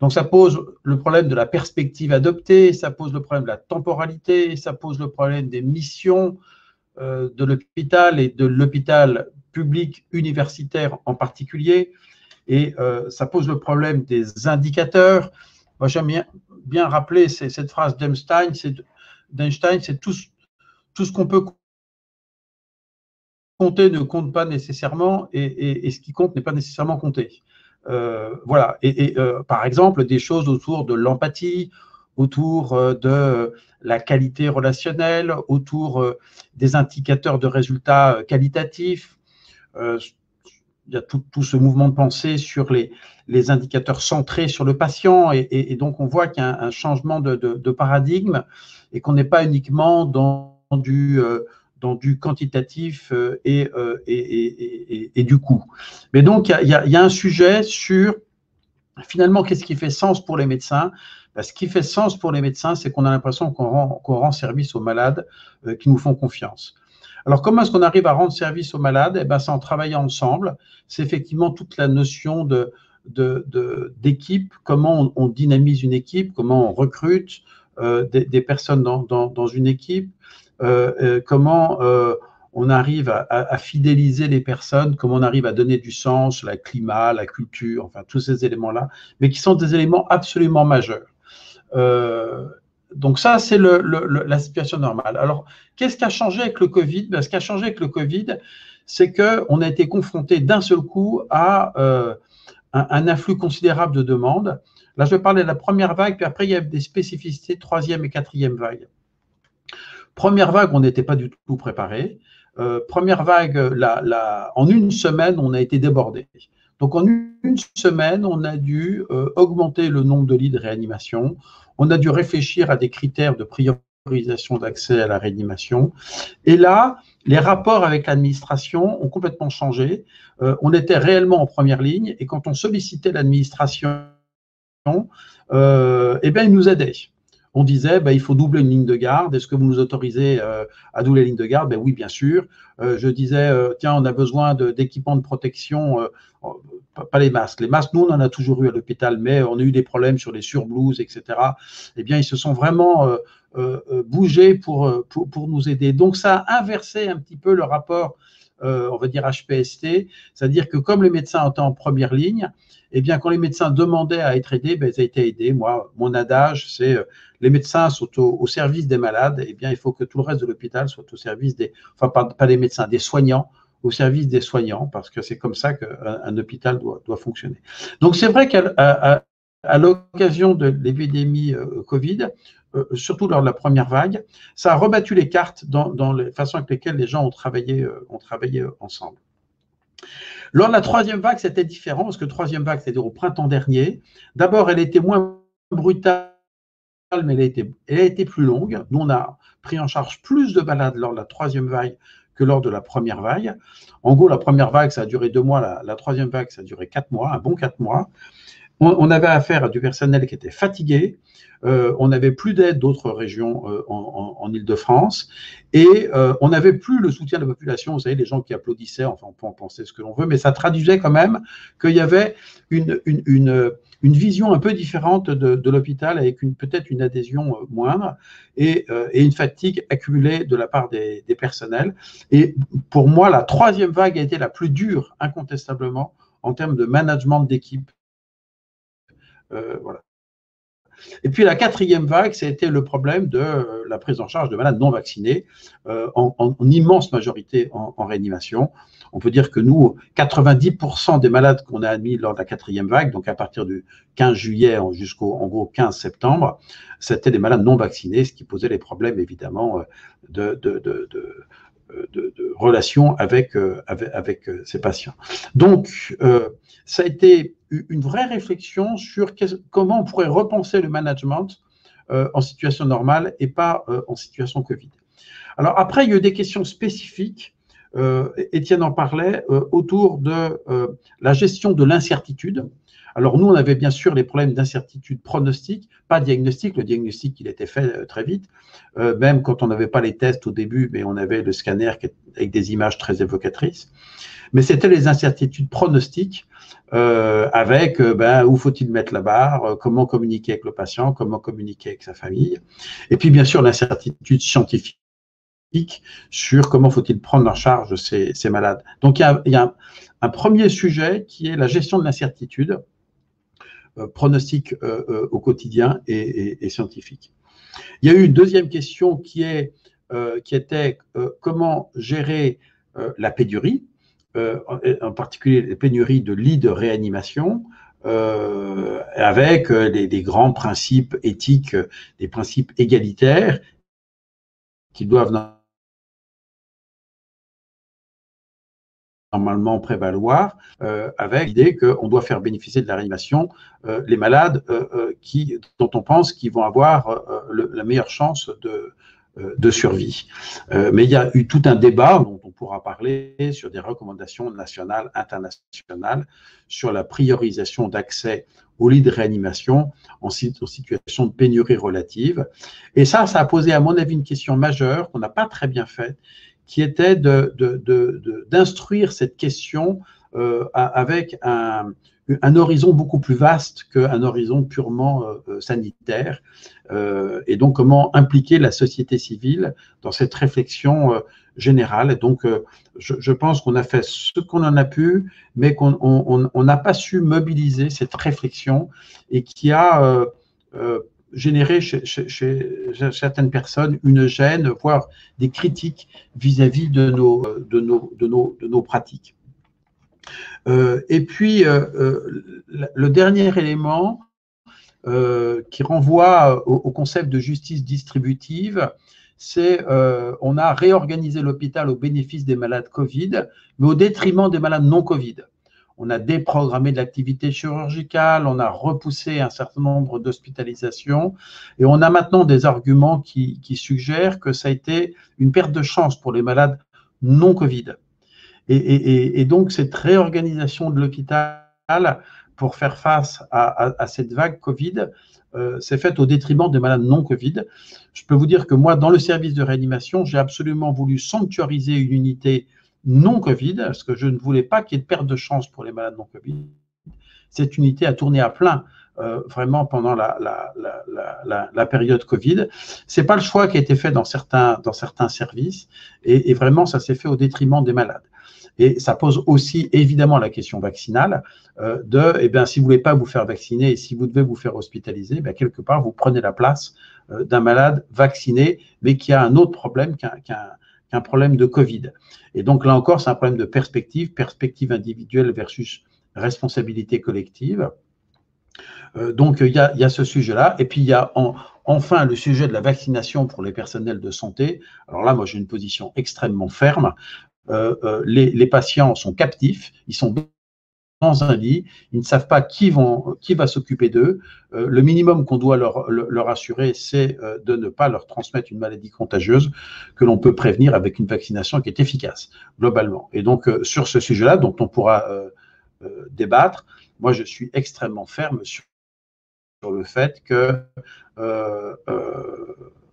Donc ça pose le problème de la perspective adoptée, ça pose le problème de la temporalité, ça pose le problème des missions de l'hôpital et de l'hôpital public universitaire en particulier, et ça pose le problème des indicateurs. Moi j'aime bien rappeler cette phrase d'Einstein, c'est tout ce qu'on peut compter ne compte pas nécessairement et ce qui compte n'est pas nécessairement compté. Voilà. Par exemple, des choses autour de l'empathie, autour de la qualité relationnelle, autour des indicateurs de résultats qualitatifs. Il y a tout ce mouvement de pensée sur les indicateurs centrés sur le patient et donc on voit qu'il y a un changement de paradigme et qu'on n'est pas uniquement dans du quantitatif et du coût. Mais donc, il y a un sujet sur, finalement, qu'est-ce qui fait sens pour les médecins? Ce qui fait sens pour les médecins, c'est qu'on a l'impression qu'on rend service aux malades qui nous font confiance. Alors, comment est-ce qu'on arrive à rendre service aux malades? Eh bien, c'est en travaillant ensemble. C'est effectivement toute la notion d'équipe, comment on dynamise une équipe, comment on recrute des personnes dans une équipe, comment on arrive à fidéliser les personnes, comment on arrive à donner du sens, le climat, la culture, enfin tous ces éléments-là, mais qui sont des éléments absolument majeurs. Donc ça, c'est la situation normale. Alors, qu'est-ce qui a changé avec le Covid? Ce qui a changé avec le Covid, c'est qu'on a été confronté d'un seul coup à un afflux considérable de demandes. Là, je vais parler de la première vague, puis après, il y a des spécificités, troisième et quatrième vague. Première vague, on n'était pas du tout préparé. Première vague, en une semaine, on a été débordé. Donc, en une semaine, on a dû augmenter le nombre de lits de réanimation. On a dû réfléchir à des critères de priorisation d'accès à la réanimation. Et là, les rapports avec l'administration ont complètement changé. On était réellement en première ligne et quand on sollicitait l'administration, eh bien, ils nous aidaient. On disait, il faut doubler une ligne de garde. Est-ce que vous nous autorisez à doubler la ligne de garde? Oui, bien sûr. Je disais, tiens, on a besoin d'équipements de protection, pas les masques. Les masques, nous, on en a toujours eu à l'hôpital, mais on a eu des problèmes sur les surblouses, etc. Eh bien, ils se sont vraiment bougés pour nous aider. Donc, ça a inversé un petit peu le rapport on va dire HPST, c'est-à-dire que comme les médecins étaient en première ligne, eh bien, quand les médecins demandaient à être aidés, ben, ils ont été aidés. Moi, mon adage, c'est les médecins sont au service des malades, eh bien, il faut que tout le reste de l'hôpital soit au service des, enfin, pas des médecins, des soignants, au service des soignants, parce que c'est comme ça qu'un hôpital doit fonctionner. Donc, c'est vrai qu'à l'occasion de l'épidémie Covid, surtout lors de la première vague, ça a rebattu les cartes dans les façons avec lesquelles les gens ont travaillé ensemble. Lors de la troisième vague, c'était différent, parce que la troisième vague, c'est-à-dire au printemps dernier, d'abord, elle était moins brutale, mais elle a été plus longue. Nous, on a pris en charge plus de malades lors de la troisième vague que lors de la première vague. En gros, la première vague, ça a duré 2 mois, la troisième vague, ça a duré 4 mois, un bon 4 mois. On avait affaire à du personnel qui était fatigué, on n'avait plus d'aide d'autres régions en Île-de-France, et on n'avait plus le soutien de la population. Vous savez, les gens qui applaudissaient, enfin, on peut en penser ce que l'on veut, mais ça traduisait quand même qu'il y avait une vision un peu différente de l'hôpital, avec peut-être une adhésion moindre, et une fatigue accumulée de la part des personnels. Et pour moi, la troisième vague a été la plus dure, incontestablement, en termes de management d'équipe. Voilà. Et puis la quatrième vague, c'était le problème de la prise en charge de malades non vaccinés, en immense majorité en réanimation. On peut dire que nous, 90% des malades qu'on a admis lors de la quatrième vague, donc à partir du 15 juillet jusqu'au en gros 15 septembre, c'était des malades non vaccinés, ce qui posait les problèmes évidemment de relation avec ces patients. Donc, ça a été une vraie réflexion sur comment on pourrait repenser le management en situation normale et pas en situation Covid. Alors après, il y a eu des questions spécifiques, Étienne en parlait, autour de la gestion de l'incertitude. Alors nous, on avait bien sûr les problèmes d'incertitude pronostique, pas diagnostic. Le diagnostic, il était fait très vite, même quand on n'avait pas les tests au début, mais on avait le scanner avec des images très évocatrices. Mais c'était les incertitudes pronostiques, avec où faut-il mettre la barre, comment communiquer avec le patient, comment communiquer avec sa famille. Et puis bien sûr l'incertitude scientifique sur comment faut-il prendre en charge ces malades. Donc il y a un premier sujet qui est la gestion de l'incertitude, pronostic au quotidien et scientifique. Il y a eu une deuxième question qui était comment gérer la pénurie, en particulier les pénuries de lits de réanimation, avec des grands principes éthiques, des principes égalitaires qui doivent normalement prévaloir, avec l'idée qu'on doit faire bénéficier de la réanimation les malades dont on pense qu'ils vont avoir la meilleure chance de survie. Mais il y a eu tout un débat dont on pourra parler sur des recommandations nationales, internationales, sur la priorisation d'accès aux lits de réanimation en situation de pénurie relative. Et ça a posé, à mon avis, une question majeure qu'on n'a pas très bien faite, qui était d'instruire cette question avec un horizon beaucoup plus vaste qu'un horizon purement sanitaire, et donc comment impliquer la société civile dans cette réflexion générale. Et donc, je pense qu'on a fait ce qu'on en a pu, mais qu'on n'a pas su mobiliser cette réflexion et qui a générer chez certaines personnes une gêne, voire des critiques vis-à-vis de nos pratiques. Et puis, le dernier élément qui renvoie au concept de justice distributive, c'est on a réorganisé l'hôpital au bénéfice des malades Covid, mais au détriment des malades non Covid. On a déprogrammé de l'activité chirurgicale, on a repoussé un certain nombre d'hospitalisations et on a maintenant des arguments qui suggèrent que ça a été une perte de chance pour les malades non Covid. Et donc, cette réorganisation de l'hôpital pour faire face à cette vague Covid s'est faite au détriment des malades non Covid. Je peux vous dire que moi, dans le service de réanimation, j'ai absolument voulu sanctuariser une unité non Covid, parce que je ne voulais pas qu'il y ait de perte de chance pour les malades non Covid. Cette unité a tourné à plein vraiment pendant la période Covid. C'est pas le choix qui a été fait dans certains services, et vraiment ça s'est fait au détriment des malades. Et ça pose aussi évidemment la question vaccinale eh bien, si vous ne voulez pas vous faire vacciner et si vous devez vous faire hospitaliser, bien, quelque part, vous prenez la place d'un malade vacciné, mais qui a un autre problème qu'un problème de Covid. Et donc là encore, c'est un problème de perspective individuelle versus responsabilité collective. Donc il y a ce sujet-là. Et puis il y a enfin le sujet de la vaccination pour les personnels de santé. Alors là, moi j'ai une position extrêmement ferme. Les patients sont captifs, ils sont dans un lit, ils ne savent pas qui va s'occuper d'eux. Le minimum qu'on doit leur assurer, c'est de ne pas leur transmettre une maladie contagieuse que l'on peut prévenir avec une vaccination qui est efficace, globalement. Et donc, sur ce sujet-là, dont on pourra débattre, moi, je suis extrêmement ferme sur le fait que,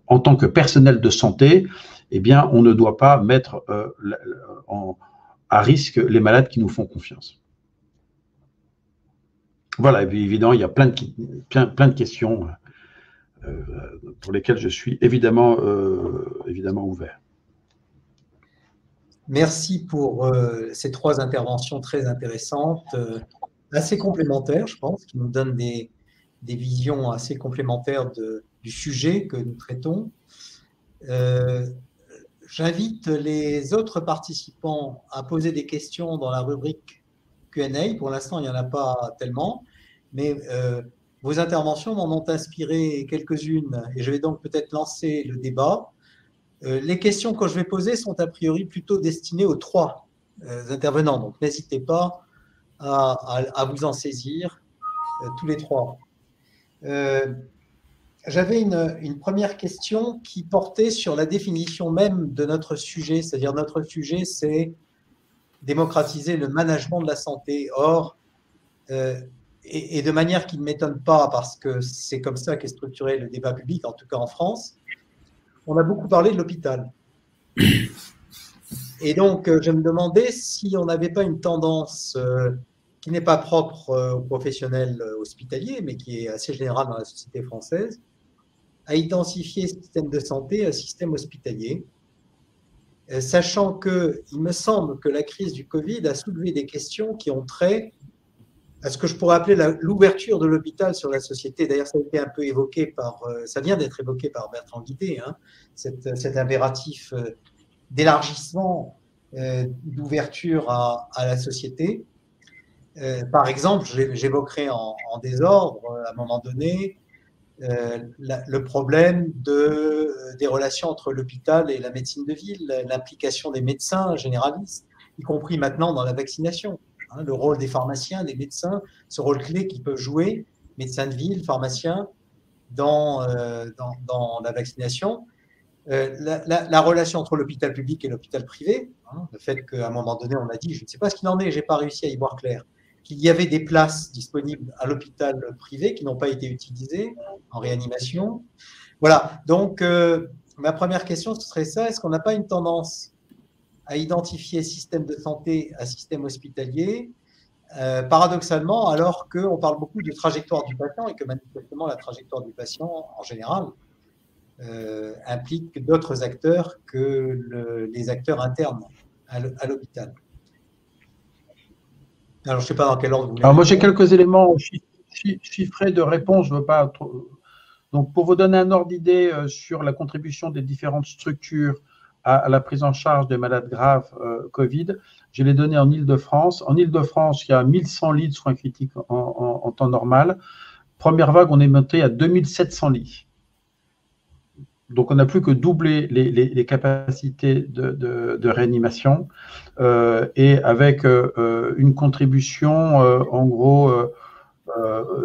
en tant que personnel de santé, eh bien, on ne doit pas mettre à risque les malades qui nous font confiance. Voilà, et puis évidemment, il y a plein de questions pour lesquelles je suis évidemment ouvert. Merci pour ces 3 interventions très intéressantes, assez complémentaires, je pense, qui nous donnent des visions assez complémentaires du sujet que nous traitons. J'invite les autres participants à poser des questions dans la rubrique Q&A. Pour l'instant, il n'y en a pas tellement, mais vos interventions m'en ont inspiré quelques-unes et je vais donc peut-être lancer le débat. Les questions que je vais poser sont a priori plutôt destinées aux 3 intervenants, donc n'hésitez pas à vous en saisir tous les 3. J'avais une première question qui portait sur la définition même de notre sujet, c'est-à-dire notre sujet, c'est démocratiser le management de la santé. Or, et de manière qui ne m'étonne pas, parce que c'est comme ça qu'est structuré le débat public, en tout cas en France, on a beaucoup parlé de l'hôpital. Et donc, je me demandais si on n'avait pas une tendance qui n'est pas propre aux professionnels hospitaliers, mais qui est assez générale dans la société française, à identifier ce système de santé, un système hospitalier, sachant qu'il me semble que la crise du Covid a soulevé des questions qui ont trait à ce que je pourrais appeler l'ouverture de l'hôpital sur la société. D'ailleurs, ça a été un peu évoqué ça vient d'être évoqué par Bertrand Guittet, hein, cet impératif d'élargissement, d'ouverture à la société. Par exemple, j'évoquerai en désordre, à un moment donné, le problème des relations entre l'hôpital et la médecine de ville, l'implication des médecins généralistes, y compris maintenant dans la vaccination. Le rôle des pharmaciens, des médecins, ce rôle clé qu'ils peuvent jouer, médecins de ville, pharmaciens, dans la vaccination. La relation entre l'hôpital public et l'hôpital privé, le fait qu'à un moment donné, on a dit, je ne sais pas ce qu'il en est, je n'ai pas réussi à y voir clair, qu'il y avait des places disponibles à l'hôpital privé qui n'ont pas été utilisées en réanimation. Voilà, donc ma première question, ce serait ça, est-ce qu'on n'a pas une tendance à identifier système de santé à système hospitalier, paradoxalement, alors qu'on parle beaucoup de trajectoire du patient et que manifestement la trajectoire du patient, en général, implique d'autres acteurs que les acteurs internes à l'hôpital. Alors, je ne sais pas dans quel ordre vous voulez. Alors, moi, j'ai quelques éléments chiffrés de réponse. Je veux pas trop... Donc, pour vous donner un ordre d'idée sur la contribution des différentes structures à la prise en charge des malades graves Covid, j'ai les données en Île-de-France. En Île-de-France, il y a 1100 lits de soins critiques en temps normal. Première vague, on est monté à 2700 lits. Donc, on n'a plus que doublé les capacités de réanimation et avec une contribution, en gros,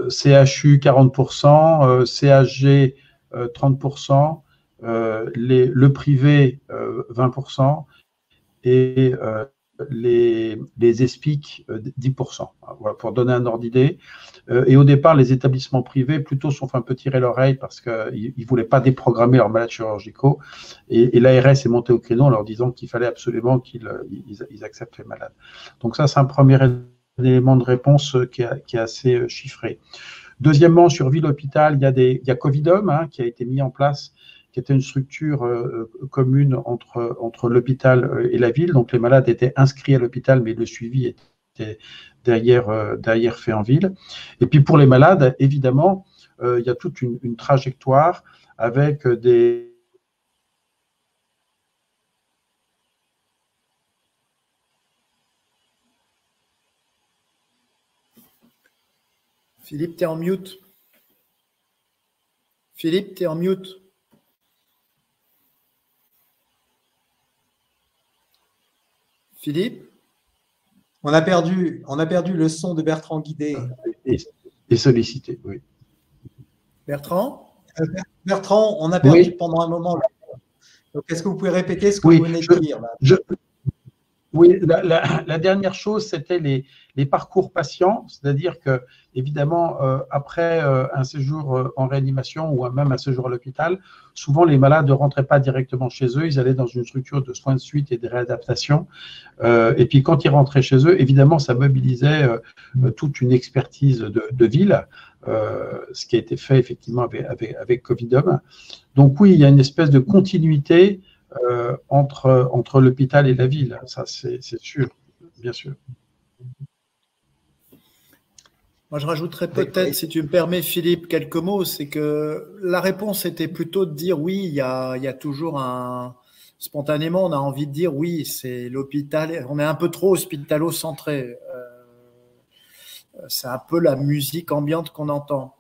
CHU 40%, CHG 30%, le privé 20% et les ESPIC 10%. Voilà, pour donner un ordre d'idée. Et au départ, les établissements privés plutôt sont fait un peu tirer l'oreille parce qu'ils ne voulaient pas déprogrammer leurs malades chirurgicaux. Et l'ARS est monté au créneau en leur disant qu'il fallait absolument qu'ils acceptent les malades. Donc ça, c'est un premier élément de réponse qui est assez chiffré. Deuxièmement, sur ville-hôpital, il y a Covidom qui a été mis en place, qui était une structure commune entre l'hôpital et la ville. Donc les malades étaient inscrits à l'hôpital, mais le suivi était derrière fait en ville. Et puis pour les malades, évidemment, il y a toute une trajectoire avec des... Philippe, tu es en mute. Philippe, tu es en mute. Philippe? On a perdu le son de Bertrand Guidé. Et sollicité, oui. Bertrand? Bertrand, on a perdu pendant un moment. Donc, est-ce que vous pouvez répéter ce que vous venez de dire là? Oui, la dernière chose, c'était les parcours patients, c'est-à-dire que, évidemment, après un séjour en réanimation ou même un séjour à l'hôpital, souvent les malades ne rentraient pas directement chez eux, ils allaient dans une structure de soins de suite et de réadaptation. Et puis, quand ils rentraient chez eux, évidemment, ça mobilisait toute une expertise de ville, ce qui a été fait effectivement avec Covidom. Donc oui, il y a une espèce de continuité entre l'hôpital et la ville, ça c'est sûr, bien sûr. Moi, je rajouterais peut-être, si tu me permets, Philippe, quelques mots. C'est que la réponse était plutôt de dire oui, il y a toujours spontanément, on a envie de dire oui, c'est l'hôpital. On est un peu trop hospitalo-centré. C'est un peu la musique ambiante qu'on entend.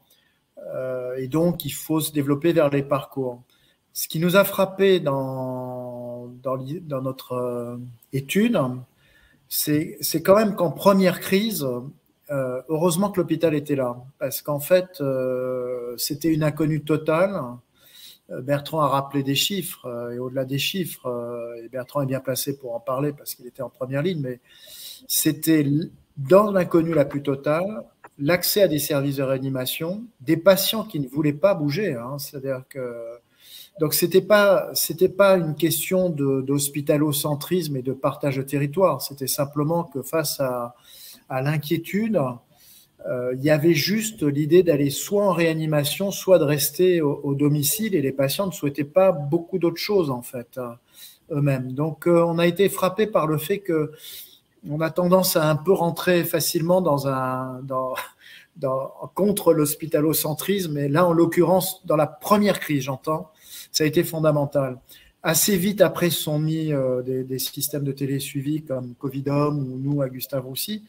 Et donc, il faut se développer vers les parcours. Ce qui nous a frappé dans notre étude, c'est quand même qu'en première crise, heureusement que l'hôpital était là, parce qu'en fait, c'était une inconnue totale. Bertrand a rappelé des chiffres, et au-delà des chiffres, et Bertrand est bien placé pour en parler parce qu'il était en première ligne, mais c'était dans l'inconnu la plus totale, l'accès à des services de réanimation, des patients qui ne voulaient pas bouger, hein, c'est-à-dire que donc, ce n'était pas une question d'hospitalocentrisme et de partage de territoire. C'était simplement que face à l'inquiétude, il y avait juste l'idée d'aller soit en réanimation, soit de rester au domicile. Et les patients ne souhaitaient pas beaucoup d'autres choses, en fait, eux-mêmes. Donc, on a été frappé par le fait qu'on a tendance à un peu rentrer facilement contre l'hospitalocentrisme. Et là, en l'occurrence, dans la première crise, j'entends, ça a été fondamental. Assez vite après sont mis des systèmes de télésuivi comme Covidom ou nous à Gustave-Roussy,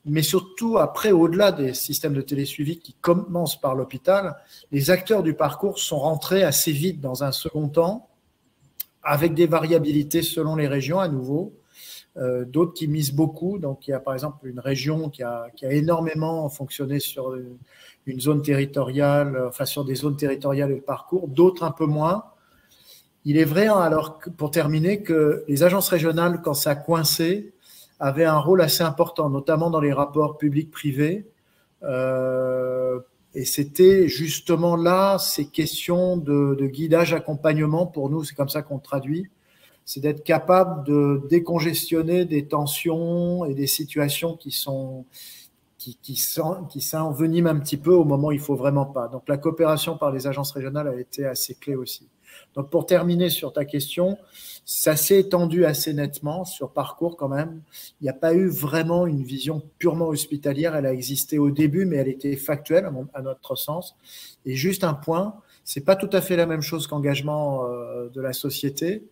mais surtout après, au-delà des systèmes de télésuivi qui commencent par l'hôpital, les acteurs du parcours sont rentrés assez vite dans un second temps, avec des variabilités selon les régions à nouveau, d'autres qui misent beaucoup. Donc il y a par exemple une région qui a énormément fonctionné sur une zone territoriale, enfin sur des zones territoriales et le parcours, d'autres un peu moins. Il est vrai, alors pour terminer, que les agences régionales, quand ça a coincé, avaient un rôle assez important, notamment dans les rapports publics-privés. Et c'était justement là ces questions de guidage, accompagnement, pour nous, c'est comme ça qu'on traduit, c'est d'être capable de décongestionner des tensions et des situations qui s'enveniment un petit peu au moment où il ne faut vraiment pas. Donc la coopération par les agences régionales a été assez clé aussi. Donc pour terminer sur ta question, ça s'est étendu assez nettement sur parcours quand même. Il n'y a pas eu vraiment une vision purement hospitalière. Elle a existé au début, mais elle était factuelle à notre sens. Et juste un point, ce n'est pas tout à fait la même chose qu'engagement de la société.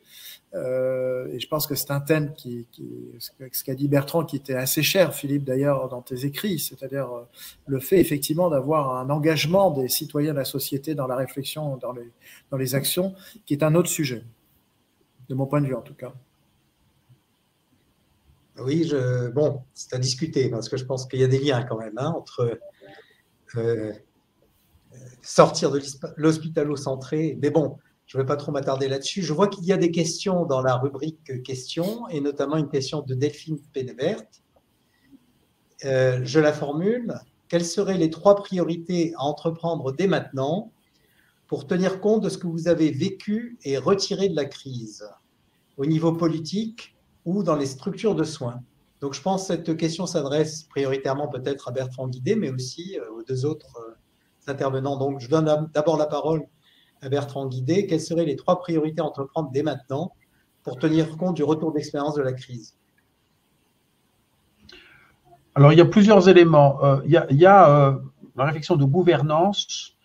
Et je pense que c'est un thème ce qu'a dit Bertrand, qui était assez cher, Philippe, d'ailleurs, dans tes écrits, c'est-à-dire le fait effectivement d'avoir un engagement des citoyens de la société dans la réflexion, dans les actions, qui est un autre sujet, de mon point de vue en tout cas. Oui, bon, c'est à discuter, parce que je pense qu'il y a des liens quand même entre sortir de l'hospitalo-centré, mais bon, je ne vais pas trop m'attarder là-dessus. Je vois qu'il y a des questions dans la rubrique questions, et notamment une question de Delphine Pénevert. Je la formule. Quelles seraient les 3 priorités à entreprendre dès maintenant pour tenir compte de ce que vous avez vécu et retiré de la crise, au niveau politique ou dans les structures de soins? Donc, je pense que cette question s'adresse prioritairement peut-être à Bertrand Guidé, mais aussi aux 2 autres intervenants. Donc, je donne d'abord la parole à Bertrand Guidé, quelles seraient les 3 priorités à entreprendre dès maintenant pour tenir compte du retour d'expérience de la crise? Alors, il y a plusieurs éléments. Il y a la réflexion de gouvernance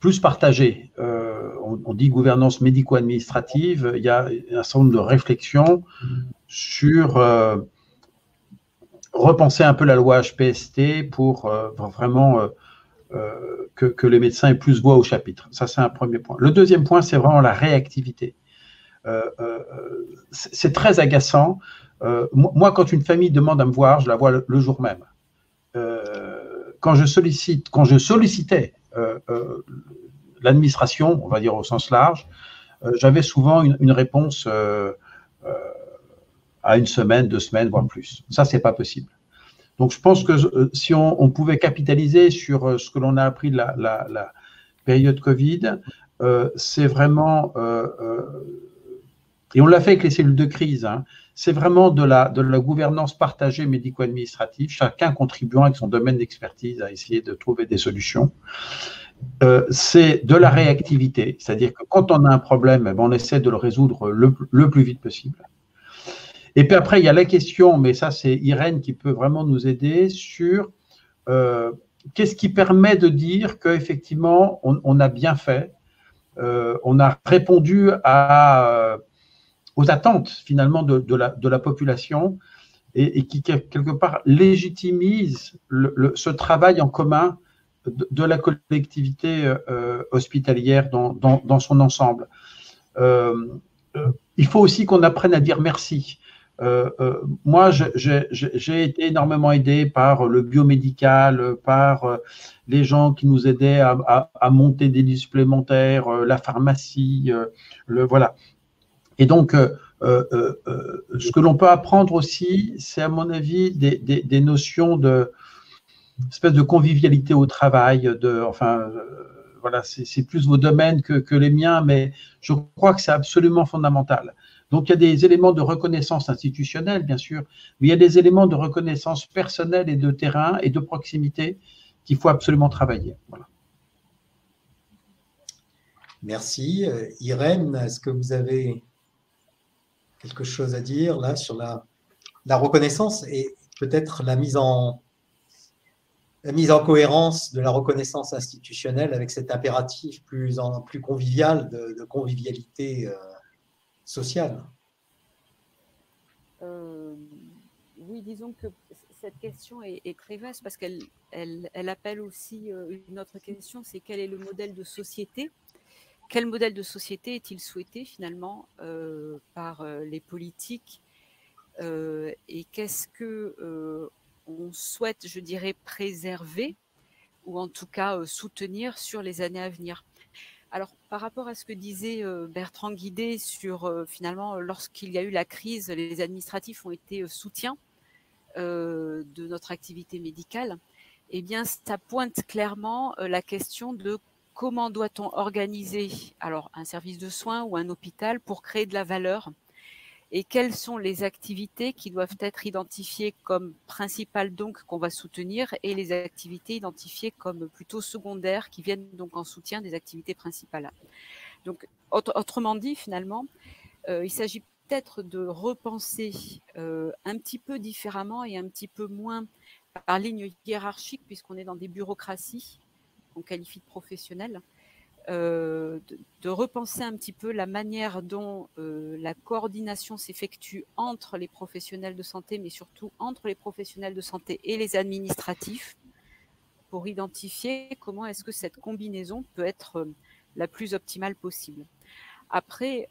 plus partagée. On dit gouvernance médico-administrative. Il y a un certain nombre de réflexions sur repenser un peu la loi HPST pour vraiment que les médecins aient plus voix au chapitre. Ça, c'est un premier point. Le deuxième point, c'est vraiment la réactivité. C'est très agaçant. Moi, quand une famille demande à me voir, je la vois le jour même. Quand je sollicitais l'administration, on va dire au sens large, j'avais souvent une réponse à 1 semaine, 2 semaines, voire plus. Ça, c'est pas possible. Donc, je pense que si on pouvait capitaliser sur ce que l'on a appris de la période Covid, c'est vraiment, et on l'a fait avec les cellules de crise, hein, c'est vraiment de la gouvernance partagée médico-administrative, chacun contribuant avec son domaine d'expertise à essayer de trouver des solutions. C'est de la réactivité, c'est-à-dire que quand on a un problème, on essaie de le résoudre le plus vite possible. Et puis après, il y a la question, mais ça c'est Irène qui peut vraiment nous aider sur qu'est-ce qui permet de dire qu'effectivement on a bien fait, on a répondu aux attentes finalement de la population et qui quelque part légitimise ce travail en commun de la collectivité hospitalière dans son ensemble. Il faut aussi qu'on apprenne à dire merci. Moi, j'ai été énormément aidé par le biomédical, par les gens qui nous aidaient à monter des lits supplémentaires, la pharmacie, voilà. Et donc, ce que l'on peut apprendre aussi, c'est à mon avis des notions espèce de convivialité au travail, voilà, c'est plus vos domaines que les miens, mais je crois que c'est absolument fondamental. Donc, il y a des éléments de reconnaissance institutionnelle, bien sûr, mais il y a des éléments de reconnaissance personnelle et de terrain et de proximité qu'il faut absolument travailler. Voilà. Merci. Irène, est-ce que vous avez quelque chose à dire là sur la reconnaissance et peut-être la mise en cohérence de la reconnaissance institutionnelle avec cet impératif plus convivial de convivialité sociale? Oui, disons que cette question est très vaste parce qu'elle appelle aussi une autre question, c'est quel est le modèle de société? Quel modèle de société est-il souhaité finalement par les politiques et qu'est-ce que on souhaite, je dirais, préserver ou en tout cas soutenir sur les années à venir? Alors, par rapport à ce que disait Bertrand Guidé sur finalement, lorsqu'il y a eu la crise, les administratifs ont été soutien de notre activité médicale, eh bien, ça pointe clairement la question de comment doit-on organiser alors un service de soins ou un hôpital pour créer de la valeur et quelles sont les activités qui doivent être identifiées comme principales donc qu'on va soutenir et les activités identifiées comme plutôt secondaires qui viennent donc en soutien des activités principales. Donc autrement dit finalement, il s'agit peut-être de repenser un petit peu différemment et un petit peu moins par ligne hiérarchique puisqu'on est dans des bureaucraties qu'on qualifie de professionnelles. De repenser un petit peu la manière dont la coordination s'effectue entre les professionnels de santé, mais surtout entre les professionnels de santé et les administratifs, pour identifier comment est-ce que cette combinaison peut être la plus optimale possible. Après,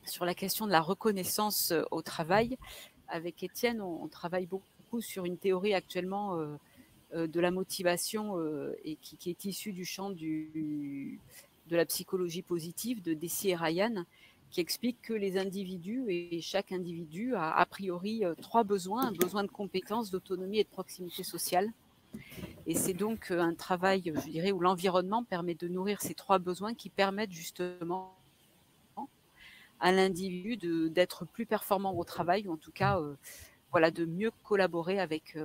sur la question de la reconnaissance au travail, avec Étienne, on travaille beaucoup sur une théorie actuellement de la motivation et qui est issue du champ de la psychologie positive de Deci et Ryan, qui explique que les individus, et chaque individu a priori 3 besoins, un besoin de compétence, d'autonomie et de proximité sociale. Et c'est donc un travail, je dirais, où l'environnement permet de nourrir ces 3 besoins qui permettent justement à l'individu d'être plus performant au travail, ou en tout cas voilà, de mieux collaborer avec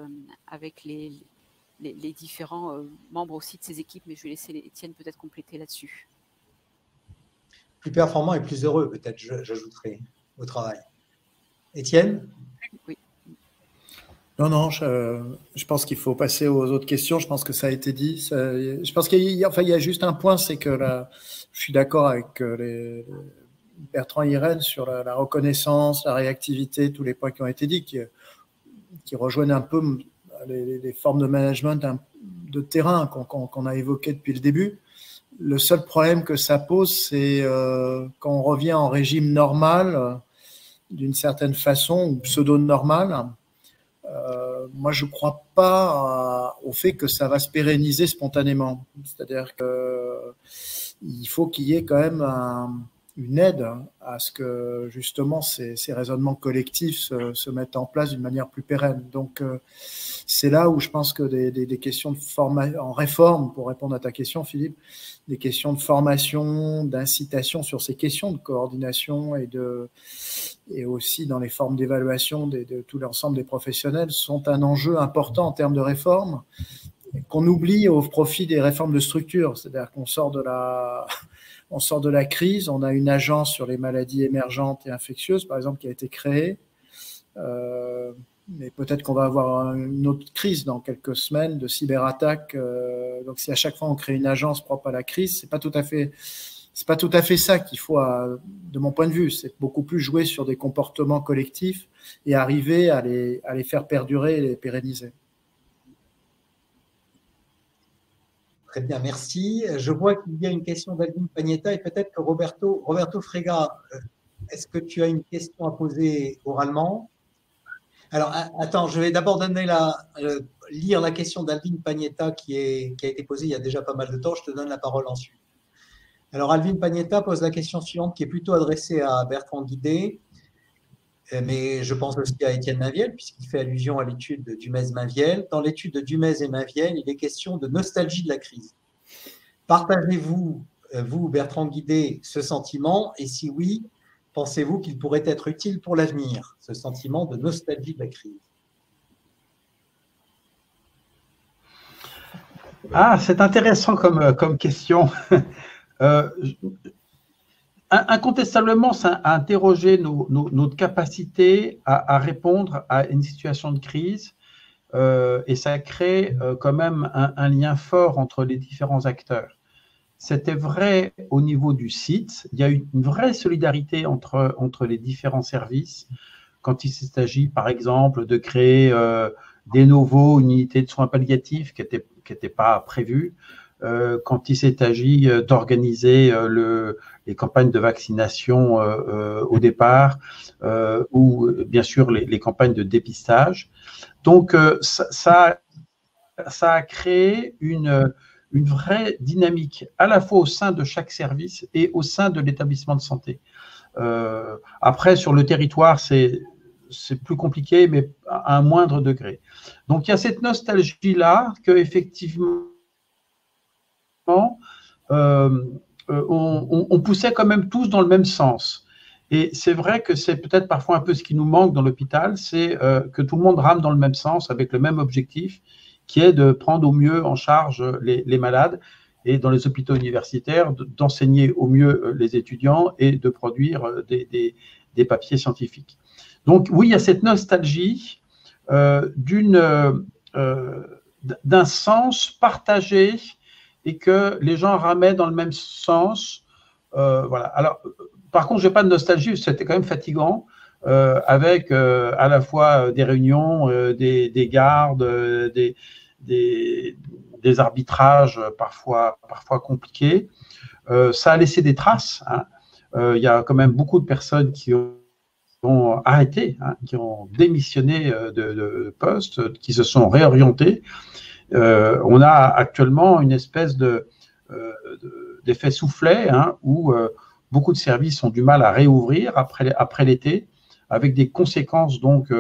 les différents membres aussi de ces équipes, mais je vais laisser Étienne peut-être compléter là-dessus. Plus performant et plus heureux, peut-être, j'ajouterai, au travail. Étienne? Oui. Non, je pense qu'il faut passer aux autres questions. Je pense que ça a été dit. Je pense qu'il y a juste un point, c'est que je suis d'accord avec Bertrand et Irène sur la reconnaissance, la réactivité, tous les points qui ont été dit, qui rejoignent un peu les formes de management de terrain qu'on a évoquées depuis le début. Le seul problème que ça pose, c'est quand on revient en régime normal, d'une certaine façon, ou pseudo-normal. Moi, je ne crois pas au fait que ça va se pérenniser spontanément. C'est-à-dire qu'il faut qu'il y ait quand même une aide à ce que justement ces raisonnements collectifs se mettent en place d'une manière plus pérenne. Donc, c'est là où je pense que des questions de formation, en réforme, pour répondre à ta question, Philippe, des questions de formation, d'incitation sur ces questions de coordination et aussi dans les formes d'évaluation de tout l'ensemble des professionnels sont un enjeu important en termes de réforme qu'on oublie au profit des réformes de structure. C'est-à-dire qu'on sort de la crise, on a une agence sur les maladies émergentes et infectieuses, par exemple, qui a été créée. Mais peut-être qu'on va avoir une autre crise dans quelques semaines de cyberattaque. Donc, si à chaque fois on crée une agence propre à la crise, c'est pas tout à fait ça qu'il faut, de mon point de vue. C'est beaucoup plus jouer sur des comportements collectifs et arriver à les faire perdurer et les pérenniser. Très bien, merci. Je vois qu'il y a une question d'Alvin Pagnetta et peut-être que Roberto Frega, est-ce que tu as une question à poser oralement? Alors, attends, je vais d'abord lire la question d'Alvin Pagnetta qui a été posée il y a déjà pas mal de temps. Je te donne la parole ensuite. Alors, Alvin Pagnetta pose la question suivante qui est plutôt adressée à Bertrand Guidé, mais je pense aussi à Étienne Mainvielle, puisqu'il fait allusion à l'étude de Dumez-Mainvielle. Dans l'étude de Dumez et Mainvielle, il est question de nostalgie de la crise. Partagez-vous, vous, Bertrand Guidé, ce sentiment? Et si oui, pensez-vous qu'il pourrait être utile pour l'avenir, ce sentiment de nostalgie de la crise? Ah, c'est intéressant comme question. Incontestablement, ça a interrogé notre capacité à répondre à une situation de crise et ça crée quand même un lien fort entre les différents acteurs. C'était vrai au niveau du site. Il y a eu une vraie solidarité entre les différents services quand il s'agit, par exemple, de créer des nouveaux unités de soins palliatifs qui n'étaient pas prévues, quand il s'est agi d'organiser les campagnes de vaccination au départ, ou bien sûr les campagnes de dépistage. Donc, ça a créé une vraie dynamique à la fois au sein de chaque service et au sein de l'établissement de santé. Après, sur le territoire, c'est plus compliqué, mais à un moindre degré. Donc, il y a cette nostalgie-là qu'effectivement, on poussait quand même tous dans le même sens. Et c'est vrai que c'est peut-être parfois un peu ce qui nous manque dans l'hôpital, c'est que tout le monde rame dans le même sens, avec le même objectif, qui est de prendre au mieux en charge les malades, et dans les hôpitaux universitaires, d'enseigner au mieux les étudiants et de produire des papiers scientifiques. Donc oui, il y a cette nostalgie d'un sens partagé et que les gens ramaient dans le même sens. Voilà. Alors, par contre, je n'ai pas de nostalgie, c'était quand même fatigant, avec à la fois des réunions, des gardes, des arbitrages parfois compliqués. Ça a laissé des traces. Hein. Il y a quand même beaucoup de personnes qui ont arrêté, hein, qui ont démissionné de poste, qui se sont réorientés. On a actuellement une espèce d'effet soufflet, hein, où beaucoup de services ont du mal à réouvrir après l'été, avec des conséquences, donc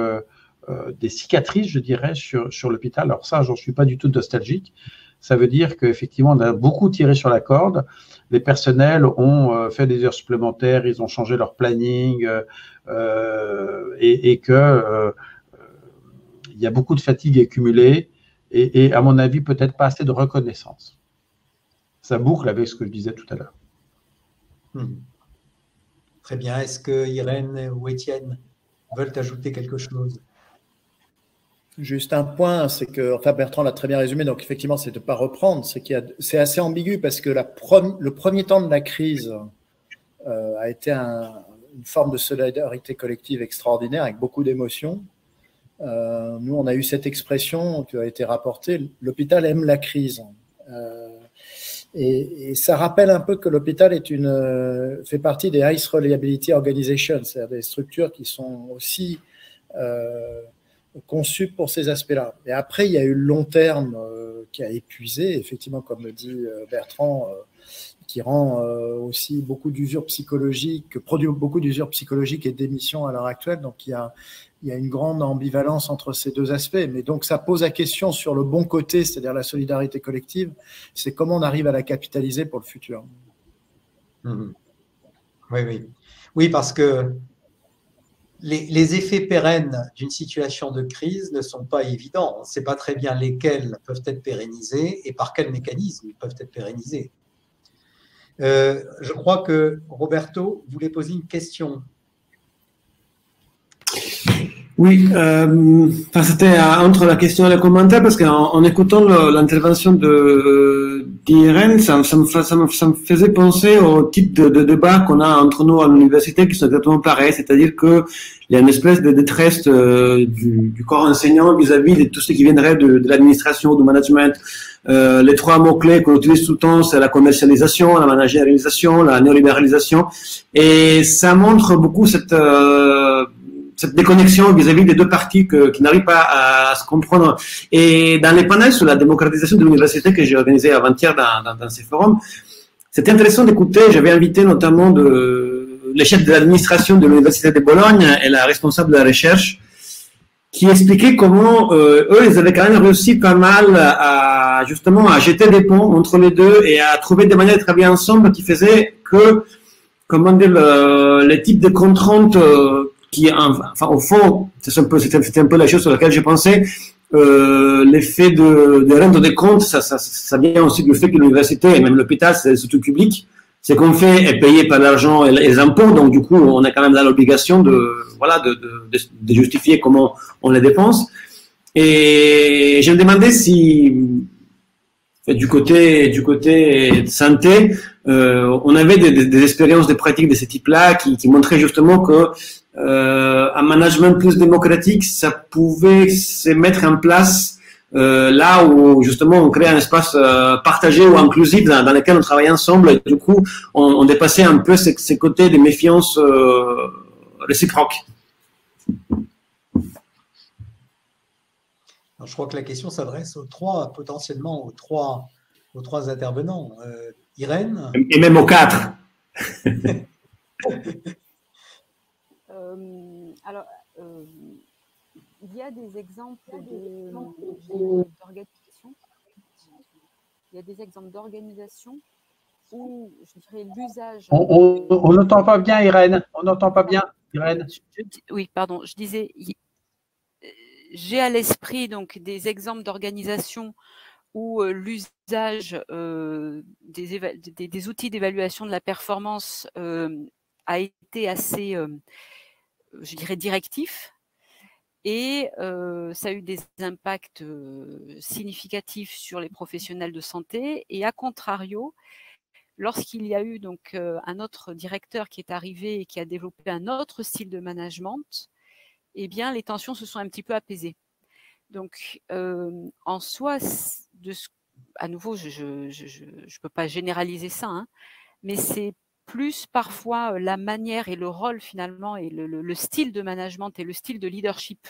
des cicatrices, je dirais, sur l'hôpital. Alors ça, j'en suis pas du tout nostalgique. Ça veut dire qu'effectivement, on a beaucoup tiré sur la corde. Les personnels ont fait des heures supplémentaires, ils ont changé leur planning, et que il y a beaucoup de fatigue accumulée. et à mon avis, peut-être pas assez de reconnaissance. Ça boucle avec ce que je disais tout à l'heure. Très bien. Est-ce que Irène ou Étienne veulent ajouter quelque chose? Juste un point, c'est que, enfin Bertrand l'a très bien résumé, donc effectivement, c'est de ne pas reprendre, c'est assez ambigu parce que le premier temps de la crise a été une forme de solidarité collective extraordinaire avec beaucoup d'émotions. Nous, on a eu cette expression qui a été rapportée, l'hôpital aime la crise. Et ça rappelle un peu que l'hôpital fait partie des High Reliability Organizations, c'est-à-dire des structures qui sont aussi conçues pour ces aspects-là. Et après, il y a eu le long terme qui a épuisé, effectivement, comme le dit Bertrand, qui rend aussi beaucoup d'usure psychologique, produit beaucoup d'usure psychologique et d'émissions à l'heure actuelle. Donc, il y a une grande ambivalence entre ces deux aspects. Mais donc, ça pose la question sur le bon côté, c'est-à-dire la solidarité collective, c'est comment on arrive à la capitaliser pour le futur. Oui, parce que les effets pérennes d'une situation de crise ne sont pas évidents. On ne sait pas très bien lesquels peuvent être pérennisés et par quels mécanismes ils peuvent être pérennisés. Je crois que Roberto voulait poser une question. Oui, c'était entre la question et le commentaire, parce qu'en écoutant l'intervention d'Irène, ça me faisait penser au type de débat qu'on a entre nous à l'université qui sont exactement pareils, c'est-à-dire qu'il y a une espèce de détresse du corps enseignant vis-à-vis de tout ce qui viendrait de l'administration, du management. Les trois mots-clés qu'on utilise tout le temps, c'est la commercialisation, la managérialisation, la néolibéralisation, et ça montre beaucoup cette déconnexion vis-à-vis des deux parties qui n'arrivent pas à se comprendre. Et dans les panels sur la démocratisation de l'université que j'ai organisé avant-hier dans ces forums, c'était intéressant d'écouter. J'avais invité notamment les chefs de l'administration de l'université de Bologne et la responsable de la recherche, qui expliquaient comment eux, ils avaient quand même réussi pas mal à jeter des ponts entre les deux et à trouver des manières de travailler ensemble qui faisaient que, comment dire, les types de contraintes enfin, au fond, c'était un peu la chose sur laquelle j'ai pensé. L'effet de rendre des comptes, ça vient aussi du fait que l'université et même l'hôpital, c'est tout public. Ce qu'on fait est payé par l'argent et les impôts, donc du coup, on a quand même là l'obligation de justifier comment on les dépense. Et je me demandais si, du côté santé, on avait des expériences, des pratiques de ce type-là qui montraient justement que un management plus démocratique, ça pouvait se mettre en place là où justement on crée un espace partagé ou inclusif dans lequel on travaille ensemble. Et du coup, on dépassait un peu ces côtés de méfiance réciproque. Alors, je crois que la question s'adresse potentiellement aux trois intervenants. Irène? Et même aux quatre. Alors, il y a des exemples d'organisation. Il y a des exemples d'organisation où, je dirais, l'usage… On n'entend pas bien, Irène. On n'entend pas bien, Irène. Oui, pardon. Je disais, j'ai à l'esprit donc des exemples d'organisation où l'usage des outils d'évaluation de la performance a été assez, je dirais, directif, et ça a eu des impacts significatifs sur les professionnels de santé. Et à contrario, lorsqu'il y a eu donc un autre directeur qui est arrivé et qui a développé un autre style de management, eh bien, les tensions se sont un petit peu apaisées. Donc, en soi, à nouveau, je ne peux pas généraliser ça, hein, mais c'est plus parfois la manière et le rôle finalement et le style de management et le style de leadership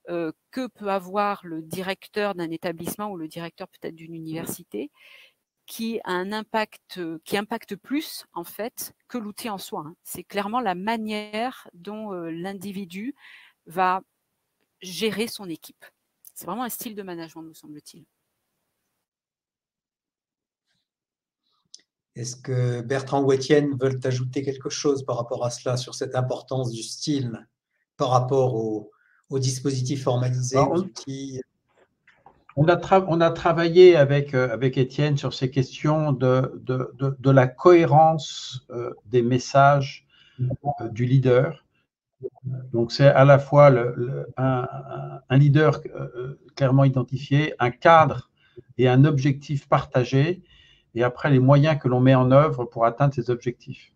que peut avoir le directeur d'un établissement ou le directeur peut-être d'une université qui a un impact, qui impacte plus en fait que l'outil en soi, hein. C'est clairement la manière dont l'individu va gérer son équipe. C'est vraiment un style de management, me semble-t-il. Est-ce que Bertrand ou Étienne veulent ajouter quelque chose par rapport à cela, sur cette importance du style par rapport aux dispositifs formalisés, aux outils? On a travaillé avec Étienne sur ces questions de la cohérence des messages du leader. Donc, c'est à la fois un leader clairement identifié, un cadre et un objectif partagé, et après les moyens que l'on met en œuvre pour atteindre ces objectifs.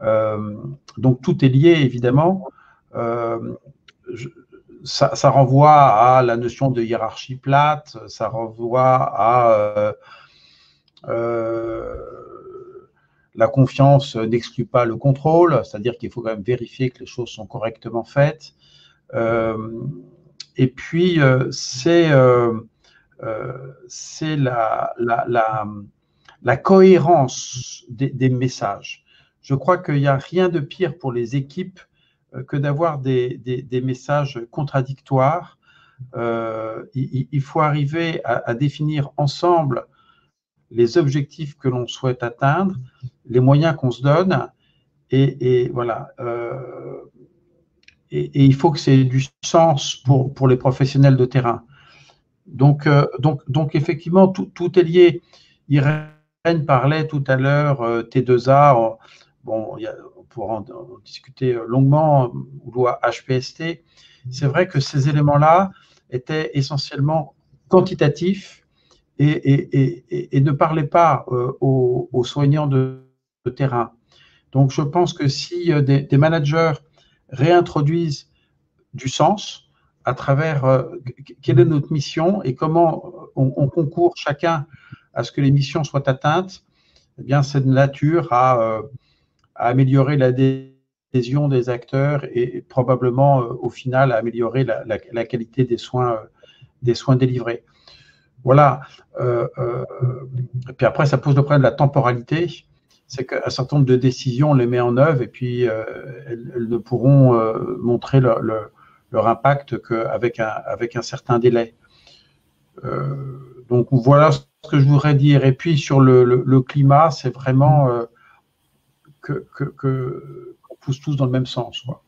Donc, tout est lié, évidemment. Ça renvoie à la notion de hiérarchie plate, ça renvoie à la confiance n'exclut pas le contrôle, c'est-à-dire qu'il faut quand même vérifier que les choses sont correctement faites. Et puis, c'est la cohérence des messages. Je crois qu'il n'y a rien de pire pour les équipes que d'avoir des messages contradictoires. Il faut arriver à définir ensemble les objectifs que l'on souhaite atteindre, les moyens qu'on se donne, et voilà. Et il faut que c'est du sens pour les professionnels de terrain. Donc effectivement, tout est lié. Irène parlait tout à l'heure T2A. Bon, on pourra en discuter longuement, ou loi HPST. C'est vrai que ces éléments-là étaient essentiellement quantitatifs et ne parlaient pas aux soignants de terrain. Donc, je pense que si des managers réintroduisent du sens à travers quelle est notre mission et comment on concourt chacun à ce que les missions soient atteintes, eh bien, c'est de nature à améliorer l'adhésion des acteurs et probablement, au final, à améliorer la qualité des soins délivrés. Voilà. Et puis après, ça pose le problème de la temporalité. C'est qu'un certain nombre de décisions, on les met en œuvre et puis elles ne pourront montrer leur impact qu'avec un certain délai. Donc voilà ce que je voudrais dire. Et puis sur le climat, c'est vraiment qu'on pousse tous dans le même sens, quoi.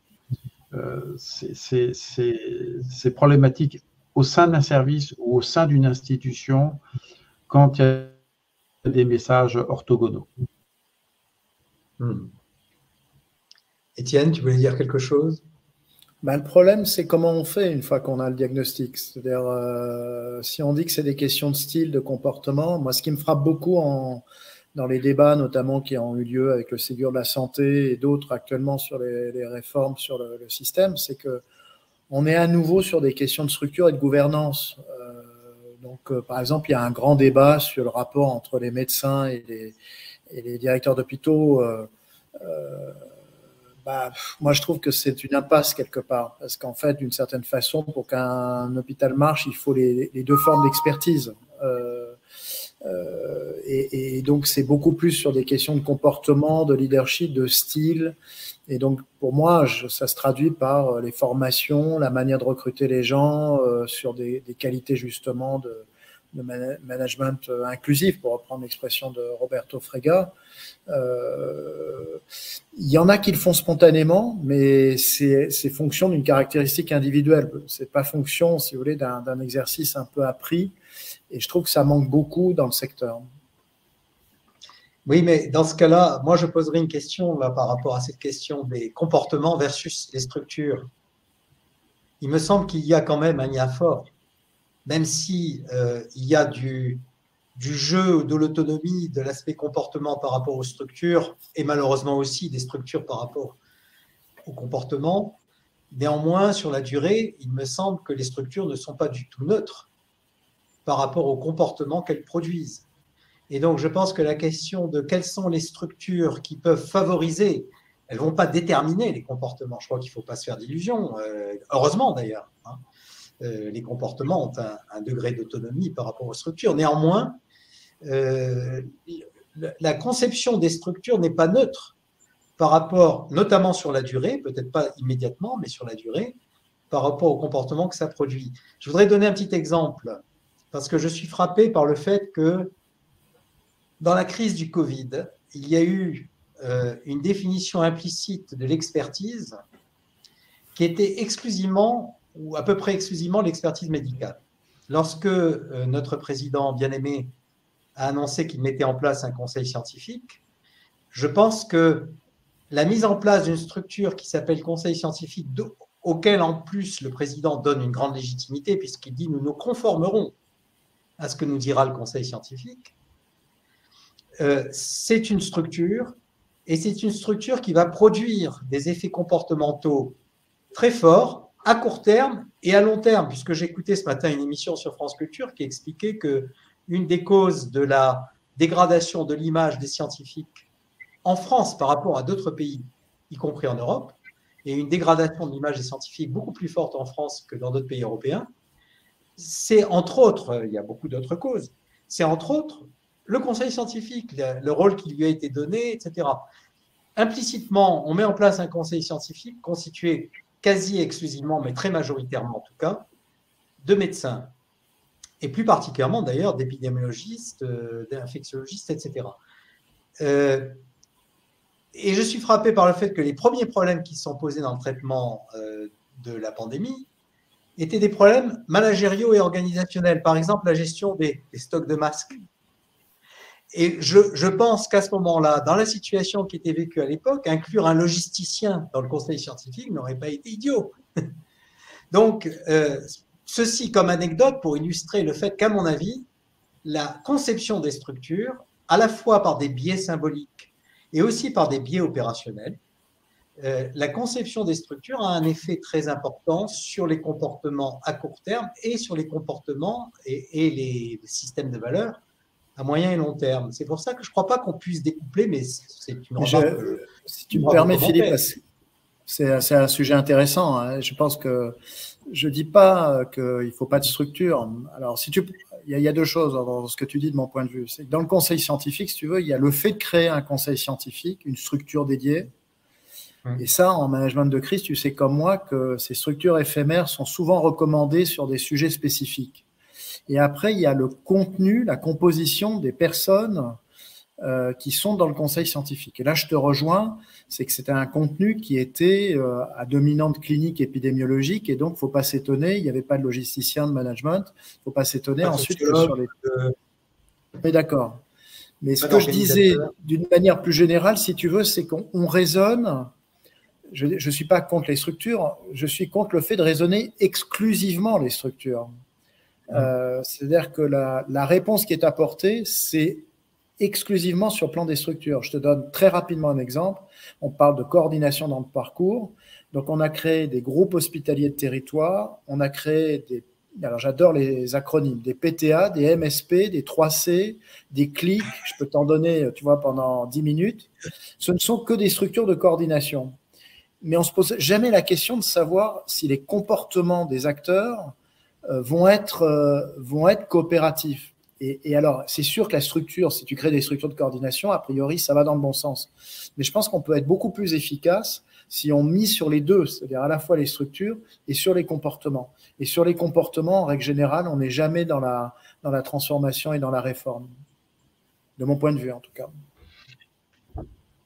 C'est problématique au sein d'un service ou au sein d'une institution quand il y a des messages orthogonaux. Étienne, tu voulais dire quelque chose? Ben, le problème, c'est comment on fait une fois qu'on a le diagnostic. C'est-à-dire, si on dit que c'est des questions de style, de comportement, moi, ce qui me frappe beaucoup dans les débats, notamment qui ont eu lieu avec le Ségur de la santé et d'autres actuellement sur les réformes sur le système, c'est que on est à nouveau sur des questions de structure et de gouvernance. Donc, par exemple, il y a un grand débat sur le rapport entre les médecins et les directeurs d'hôpitaux. Moi, je trouve que c'est une impasse quelque part, parce qu'en fait, d'une certaine façon, pour qu'un hôpital marche, il faut les deux formes d'expertise. Et donc, c'est beaucoup plus sur des questions de comportement, de leadership, de style. Et donc, pour moi, ça se traduit par les formations, la manière de recruter les gens, sur des qualités justement de management inclusif, pour reprendre l'expression de Roberto Frega. Il y en a qui le font spontanément, mais c'est fonction d'une caractéristique individuelle. C'est pas fonction, si vous voulez, d'un exercice un peu appris. Et je trouve que ça manque beaucoup dans le secteur. Oui, mais dans ce cas-là, moi, je poserai une question là, par rapport à cette question des comportements versus les structures. Il me semble qu'il y a quand même un lien fort, même si il y a du jeu, de l'autonomie, de l'aspect comportement par rapport aux structures, et malheureusement aussi des structures par rapport au comportement. Néanmoins, sur la durée, il me semble que les structures ne sont pas du tout neutres par rapport au comportement qu'elles produisent. Et donc, je pense que la question de quelles sont les structures qui peuvent favoriser, elles ne vont pas déterminer les comportements. Je crois qu'il ne faut pas se faire d'illusions, heureusement d'ailleurs. Hein. Les comportements ont un degré d'autonomie par rapport aux structures. Néanmoins, la conception des structures n'est pas neutre par rapport, notamment sur la durée, peut-être pas immédiatement, mais sur la durée, par rapport au comportement que ça produit. Je voudrais donner un petit exemple, parce que je suis frappé par le fait que dans la crise du Covid, il y a eu une définition implicite de l'expertise qui était exclusivement, ou à peu près exclusivement, l'expertise médicale. lorsque notre président bien-aimé a annoncé qu'il mettait en place un conseil scientifique, je pense que la mise en place d'une structure qui s'appelle conseil scientifique, auquel en plus le président donne une grande légitimité, puisqu'il dit nous nous conformerons à ce que nous dira le conseil scientifique, c'est une structure, et c'est une structure qui va produire des effets comportementaux très forts à court terme et à long terme, puisque j'écoutais ce matin une émission sur France Culture qui expliquait qu'une des causes de la dégradation de l'image des scientifiques en France par rapport à d'autres pays, y compris en Europe, et une dégradation de l'image des scientifiques beaucoup plus forte en France que dans d'autres pays européens, c'est entre autres, il y a beaucoup d'autres causes, c'est entre autres le conseil scientifique, le rôle qui lui a été donné, etc. Implicitement, on met en place un conseil scientifique constitué quasi exclusivement, mais très majoritairement en tout cas, de médecins, et plus particulièrement d'ailleurs d'épidémiologistes, d'infectiologistes, etc. Et je suis frappé par le fait que les premiers problèmes qui se sont posés dans le traitement de la pandémie étaient des problèmes managériaux et organisationnels. Par exemple, la gestion des stocks de masques. Et je pense qu'à ce moment-là, dans la situation qui était vécue à l'époque, inclure un logisticien dans le conseil scientifique n'aurait pas été idiot. Donc, ceci comme anecdote pour illustrer le fait qu'à mon avis, la conception des structures, à la fois par des biais symboliques et aussi par des biais opérationnels, la conception des structures a un effet très important sur les comportements à court terme et sur les comportements et les systèmes de valeurs à moyen et long terme. C'est pour ça que je ne crois pas qu'on puisse découpler, mais c'est une remarque. Si tu me permets, Philippe, c'est un sujet intéressant. Hein. Je pense que je ne dis pas qu'il ne faut pas de structure. Alors, il y a deux choses dans ce que tu dis de mon point de vue. C'est que dans le conseil scientifique, si tu veux, il y a le fait de créer un conseil scientifique, une structure dédiée. Et ça, en management de crise, tu sais comme moi que ces structures éphémères sont souvent recommandées sur des sujets spécifiques. Et après, il y a le contenu, la composition des personnes qui sont dans le conseil scientifique. Et là, je te rejoins, c'est que c'était un contenu qui était à dominante clinique épidémiologique, et donc, il ne faut pas s'étonner, il n'y avait pas de logisticien de management, il ne faut pas s'étonner ensuite que sur les... Mais d'accord. Mais ce que je disais d'une manière plus générale, si tu veux, c'est qu'on raisonne, je ne suis pas contre les structures, je suis contre le fait de raisonner exclusivement les structures. C'est-à-dire que la réponse qui est apportée, c'est exclusivement sur le plan des structures. Je te donne très rapidement un exemple. On parle de coordination dans le parcours. Donc, on a créé des groupes hospitaliers de territoire. On a créé alors j'adore les acronymes, des PTA, des MSP, des 3C, des CLIC. Je peux t'en donner, tu vois, pendant 10 minutes. Ce ne sont que des structures de coordination. Mais on ne se pose jamais la question de savoir si les comportements des acteurs vont être coopératifs. Et alors, c'est sûr que la structure, si tu crées des structures de coordination, a priori, ça va dans le bon sens. Mais je pense qu'on peut être beaucoup plus efficace si on mise sur les deux, c'est-à-dire à la fois les structures et sur les comportements. Et sur les comportements, en règle générale, on n'est jamais dans la transformation et dans la réforme. De mon point de vue, en tout cas.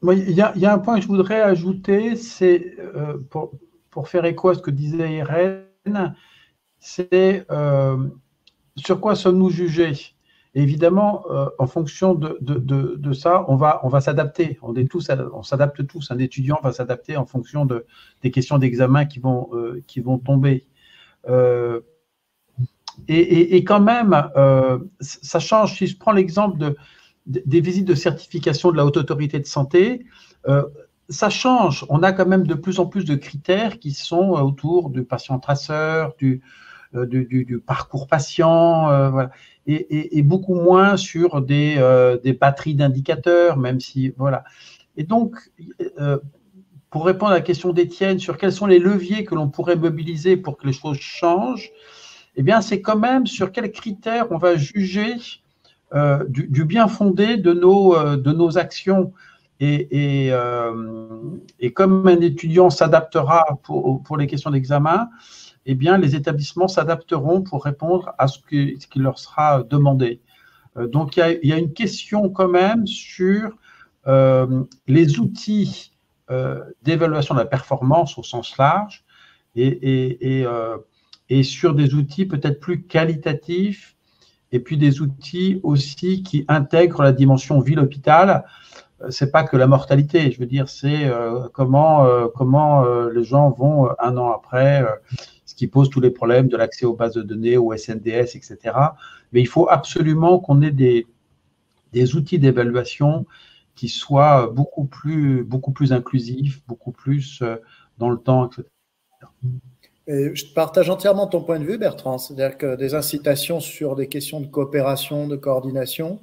Il y a un point que je voudrais ajouter, c'est pour faire écho à ce que disait Irène, c'est sur quoi sommes-nous jugés? Et évidemment, en fonction de ça, on va s'adapter. On s'adapte tous. Un étudiant va s'adapter en fonction des questions d'examen qui vont tomber. Et quand même, ça change. Si je prends l'exemple des visites de certification de la Haute Autorité de Santé, ça change. On a quand même de plus en plus de critères qui sont autour du patient traceur, du parcours patient, voilà. Et beaucoup moins sur des batteries d'indicateurs, même si, voilà. Et donc, pour répondre à la question d'Étienne sur quels sont les leviers que l'on pourrait mobiliser pour que les choses changent, eh bien, c'est quand même sur quels critères on va juger du bien fondé de nos actions. Et comme un étudiant s'adaptera pour les questions d'examen, eh bien, les établissements s'adapteront pour répondre à ce qui leur sera demandé. Donc, il y a une question quand même sur les outils d'évaluation de la performance au sens large. Et et sur des outils peut-être plus qualitatifs, et puis des outils aussi qui intègrent la dimension ville-hôpital. C'est pas que la mortalité, je veux dire, c'est comment les gens vont un an après, ce qui pose tous les problèmes de l'accès aux bases de données, au SNDS, etc. Mais il faut absolument qu'on ait des outils d'évaluation qui soient beaucoup plus inclusifs, beaucoup plus dans le temps, etc. Et je partage entièrement ton point de vue, Bertrand. C'est-à-dire que des incitations sur des questions de coopération, de coordination,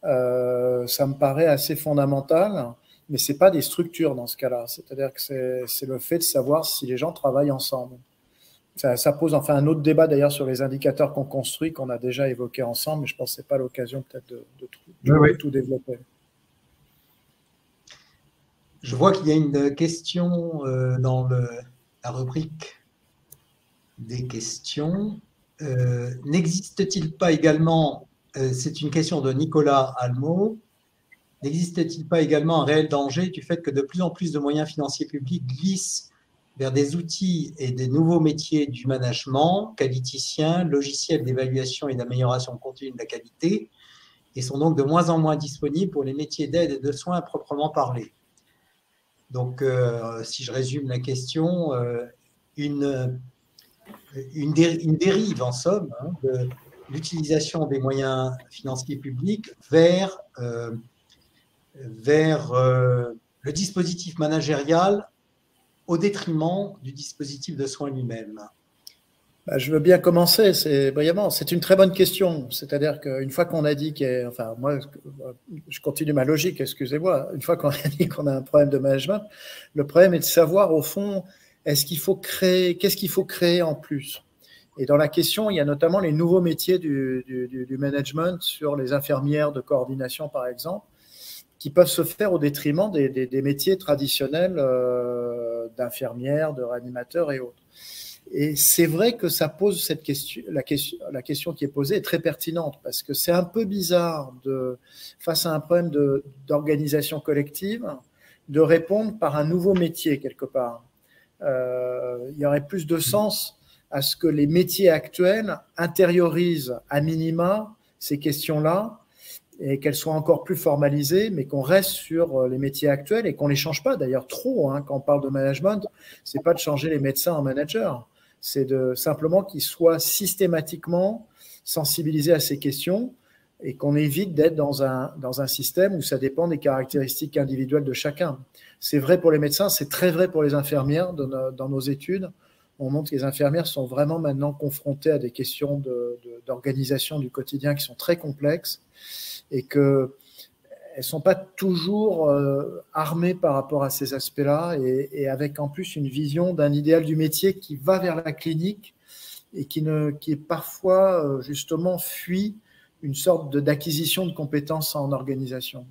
ça me paraît assez fondamental, mais ce n'est pas des structures dans ce cas-là. C'est-à-dire que c'est le fait de savoir si les gens travaillent ensemble. Ça pose enfin un autre débat d'ailleurs sur les indicateurs qu'on construit, qu'on a déjà évoqué ensemble, mais je pense que ce n'est pas l'occasion peut-être de tout développer. Je vois qu'il y a une question dans la rubrique des questions. N'existe-t-il pas également, c'est une question de Nicolas Almo, n'existe-t-il pas également un réel danger du fait que de plus en plus de moyens financiers publics glissent vers des outils et des nouveaux métiers du management, qualiticiens, logiciels d'évaluation et d'amélioration continue de la qualité, et sont donc de moins en moins disponibles pour les métiers d'aide et de soins à proprement parler. Donc, si je résume la question, une dérive en somme de l'utilisation des moyens financiers publics vers le dispositif managérial au détriment du dispositif de soins lui-même. Je veux bien commencer, brillamment. C'est une très bonne question. C'est-à-dire qu'une fois qu'on a dit enfin, moi, je continue ma logique, excusez-moi. Une fois qu'on a dit qu'on a un problème de management, le problème est de savoir, au fond, qu'est-ce qu'il faut créer en plus. Et dans la question, il y a notamment les nouveaux métiers du management sur les infirmières de coordination, par exemple, qui peuvent se faire au détriment des métiers traditionnels d'infirmières, de réanimateurs et autres. Et c'est vrai que ça pose cette question, la question qui est posée est très pertinente, parce que c'est un peu bizarre, face à un problème d'organisation collective, de répondre par un nouveau métier quelque part. Il y aurait plus de sens à ce que les métiers actuels intériorisent à minima ces questions-là, et qu'elles soient encore plus formalisées, mais qu'on reste sur les métiers actuels et qu'on ne les change pas d'ailleurs trop. Quand on parle de management, ce n'est pas de changer les médecins en managers, c'est simplement qu'ils soient systématiquement sensibilisés à ces questions et qu'on évite d'être dans un système où ça dépend des caractéristiques individuelles de chacun. C'est vrai pour les médecins, c'est très vrai pour les infirmières. Dans nos études, on montre que les infirmières sont vraiment maintenant confrontées à des questions d'organisation du quotidien qui sont très complexes, et qu'elles ne sont pas toujours armées par rapport à ces aspects-là, et avec en plus une vision d'un idéal du métier qui va vers la clinique et qui est parfois justement fuit une sorte d'acquisition de compétences en organisation.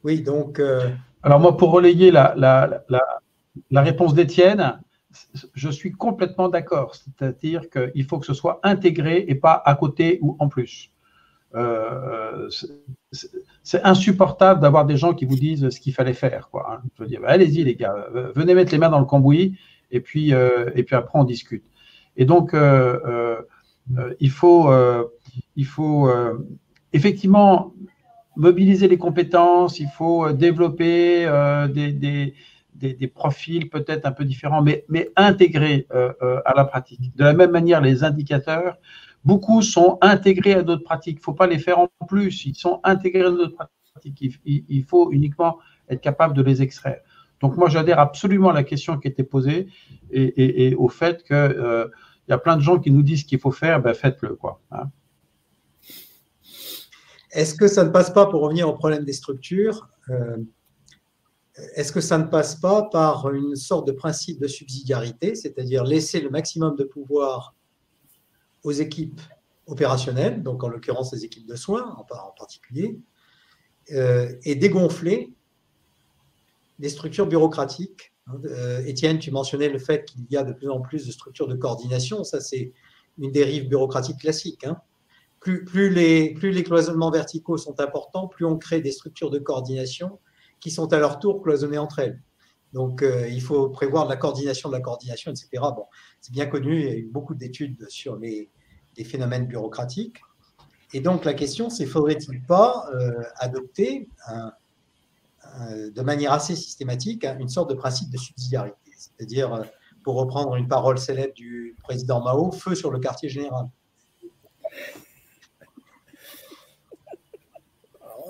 Oui, donc… Alors moi, pour relayer la réponse d'Étienne, je suis complètement d'accord. C'est-à-dire qu'il faut que ce soit intégré et pas à côté ou en plus. C'est insupportable d'avoir des gens qui vous disent ce qu'il fallait faire, quoi. Je veux dire, allez-y les gars, venez mettre les mains dans le cambouis et puis après on discute. Et donc il faut effectivement mobiliser les compétences, il faut développer des profils peut-être un peu différents, mais intégrés à la pratique. De la même manière, les indicateurs, beaucoup sont intégrés à d'autres pratiques. Il ne faut pas les faire en plus, ils sont intégrés à d'autres pratiques. Il faut uniquement être capable de les extraire. Donc moi, j'adhère absolument à la question qui était posée et au fait qu'il y a plein de gens qui nous disent ce qu'il faut faire, ben faites-le, quoi. Est-ce que ça ne passe pas, pour revenir au problème des structures, est-ce que ça ne passe pas par une sorte de principe de subsidiarité, c'est-à-dire laisser le maximum de pouvoir aux équipes opérationnelles, donc en l'occurrence les équipes de soins en particulier, et dégonfler les structures bureaucratiques. Étienne, tu mentionnais le fait qu'il y a de plus en plus de structures de coordination, ça c'est une dérive bureaucratique classique. Plus les cloisonnements verticaux sont importants, plus on crée des structures de coordination qui sont à leur tour cloisonnées entre elles. Donc, il faut prévoir de la coordination, etc. Bon, c'est bien connu, il y a eu beaucoup d'études sur les phénomènes bureaucratiques. Et donc, la question, c'est faudrait-il pas adopter de manière assez systématique une sorte de principe de subsidiarité, c'est-à-dire, pour reprendre une parole célèbre du président Mao, feu sur le quartier général.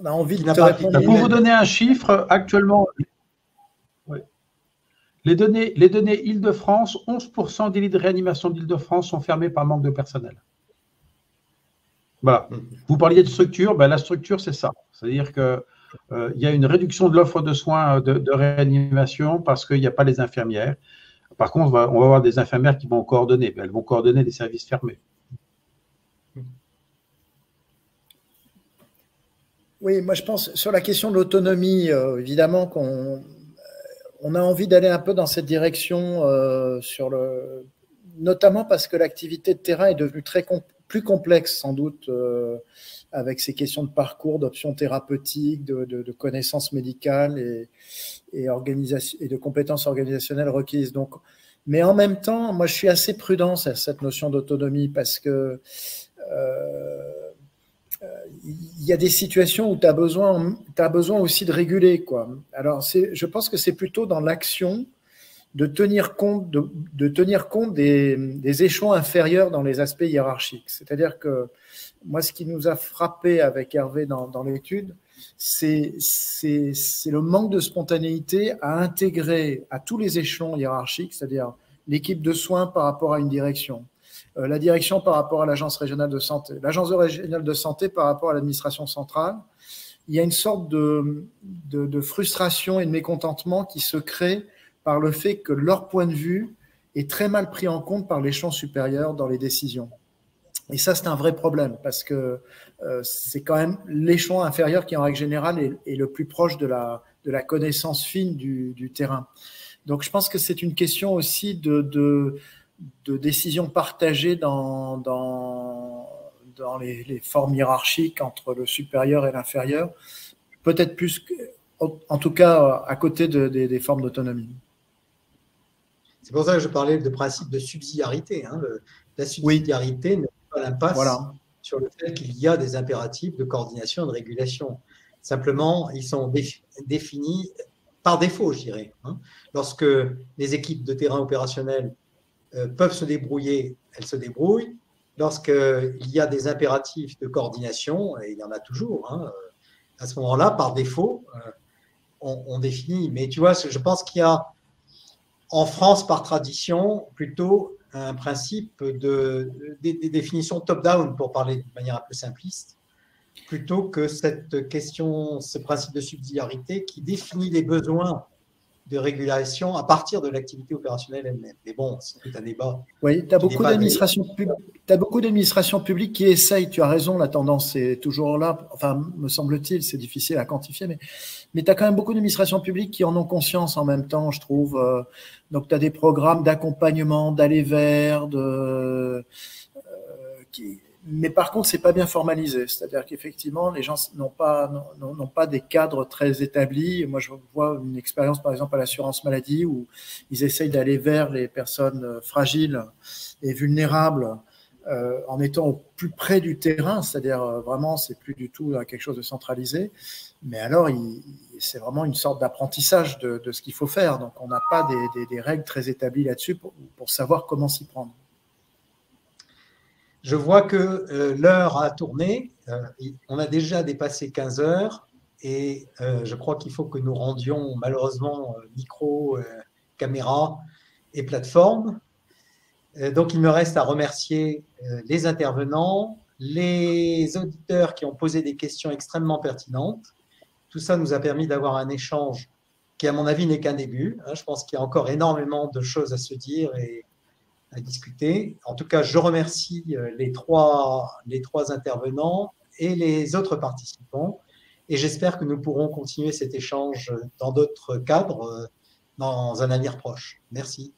On a envie de Pour vous donner un chiffre, actuellement, les données Île-de-France, 11% des lits de réanimation d'Île-de-France sont fermés par manque de personnel. Voilà. Vous parliez de structure, ben la structure, c'est ça. C'est-à-dire qu'il y a une réduction de l'offre de soins de réanimation parce qu'il n'y a pas les infirmières. Par contre, on va avoir des infirmières qui vont coordonner. Elles vont coordonner des services fermés. Oui, moi je pense sur la question de l'autonomie, évidemment on a envie d'aller un peu dans cette direction, notamment parce que l'activité de terrain est devenue plus complexe sans doute, avec ces questions de parcours, d'options thérapeutiques, de connaissances médicales et de compétences organisationnelles requises. Donc, mais en même temps, moi je suis assez prudent sur cette notion d'autonomie parce que il y a des situations où tu as besoin aussi de réguler, quoi. Alors, je pense que c'est plutôt dans l'action de tenir compte des échelons inférieurs dans les aspects hiérarchiques. C'est-à-dire que moi, ce qui nous a frappé avec Hervé dans l'étude, c'est le manque de spontanéité à intégrer à tous les échelons hiérarchiques, c'est-à-dire l'équipe de soins par rapport à une direction, la direction par rapport à l'agence régionale de santé, l'agence régionale de santé par rapport à l'administration centrale. Il y a une sorte de frustration et de mécontentement qui se crée par le fait que leur point de vue est très mal pris en compte par l'échelon supérieur dans les décisions. Et ça, c'est un vrai problème parce que c'est quand même l'échelon inférieur qui, en règle générale, est le plus proche de la connaissance fine du terrain. Donc, je pense que c'est une question aussi de décision partagée dans les formes hiérarchiques entre le supérieur et l'inférieur, peut-être plus, en tout cas, à côté des formes d'autonomie. C'est pour ça que je parlais de principe de subsidiarité. La subsidiarité n'est pas l'impasse sur le fait qu'il y a des impératifs de coordination et de régulation. Simplement, ils sont définis par défaut, je dirais. Lorsque les équipes de terrain opérationnelles peuvent se débrouiller, elles se débrouillent. Lorsqu'il y a des impératifs de coordination, et il y en a toujours, à ce moment-là, par défaut, on définit. Mais tu vois, je pense qu'il y a en France, par tradition, plutôt un principe de définition top-down, pour parler de manière un peu simpliste, plutôt que cette question, ce principe de subsidiarité qui définit les besoins de régulation à partir de l'activité opérationnelle elle-même. Mais bon, c'est tout un débat. Oui, tu as beaucoup d'administrations publiques qui essayent, tu as raison, la tendance est toujours là, enfin, me semble-t-il, c'est difficile à quantifier, mais tu as quand même beaucoup d'administrations publiques qui en ont conscience en même temps, je trouve. Donc, tu as des programmes d'accompagnement, d'aller vers, mais par contre, c'est pas bien formalisé. C'est-à-dire qu'effectivement, les gens n'ont pas des cadres très établis. Moi, je vois une expérience, par exemple, à l'assurance maladie où ils essayent d'aller vers les personnes fragiles et vulnérables en étant au plus près du terrain. C'est-à-dire, vraiment, c'est plus du tout quelque chose de centralisé. Mais alors, c'est vraiment une sorte d'apprentissage de ce qu'il faut faire. Donc, on n'a pas des règles très établies là-dessus pour savoir comment s'y prendre. Je vois que l'heure a tourné, on a déjà dépassé 15 heures et je crois qu'il faut que nous rendions malheureusement micro, caméra et plateforme. Donc il me reste à remercier les intervenants, les auditeurs qui ont posé des questions extrêmement pertinentes. Tout ça nous a permis d'avoir un échange qui, à mon avis, n'est qu'un début. Je pense qu'il y a encore énormément de choses à se dire et à discuter. En tout cas, je remercie les trois intervenants et les autres participants et j'espère que nous pourrons continuer cet échange dans d'autres cadres dans un avenir proche. Merci.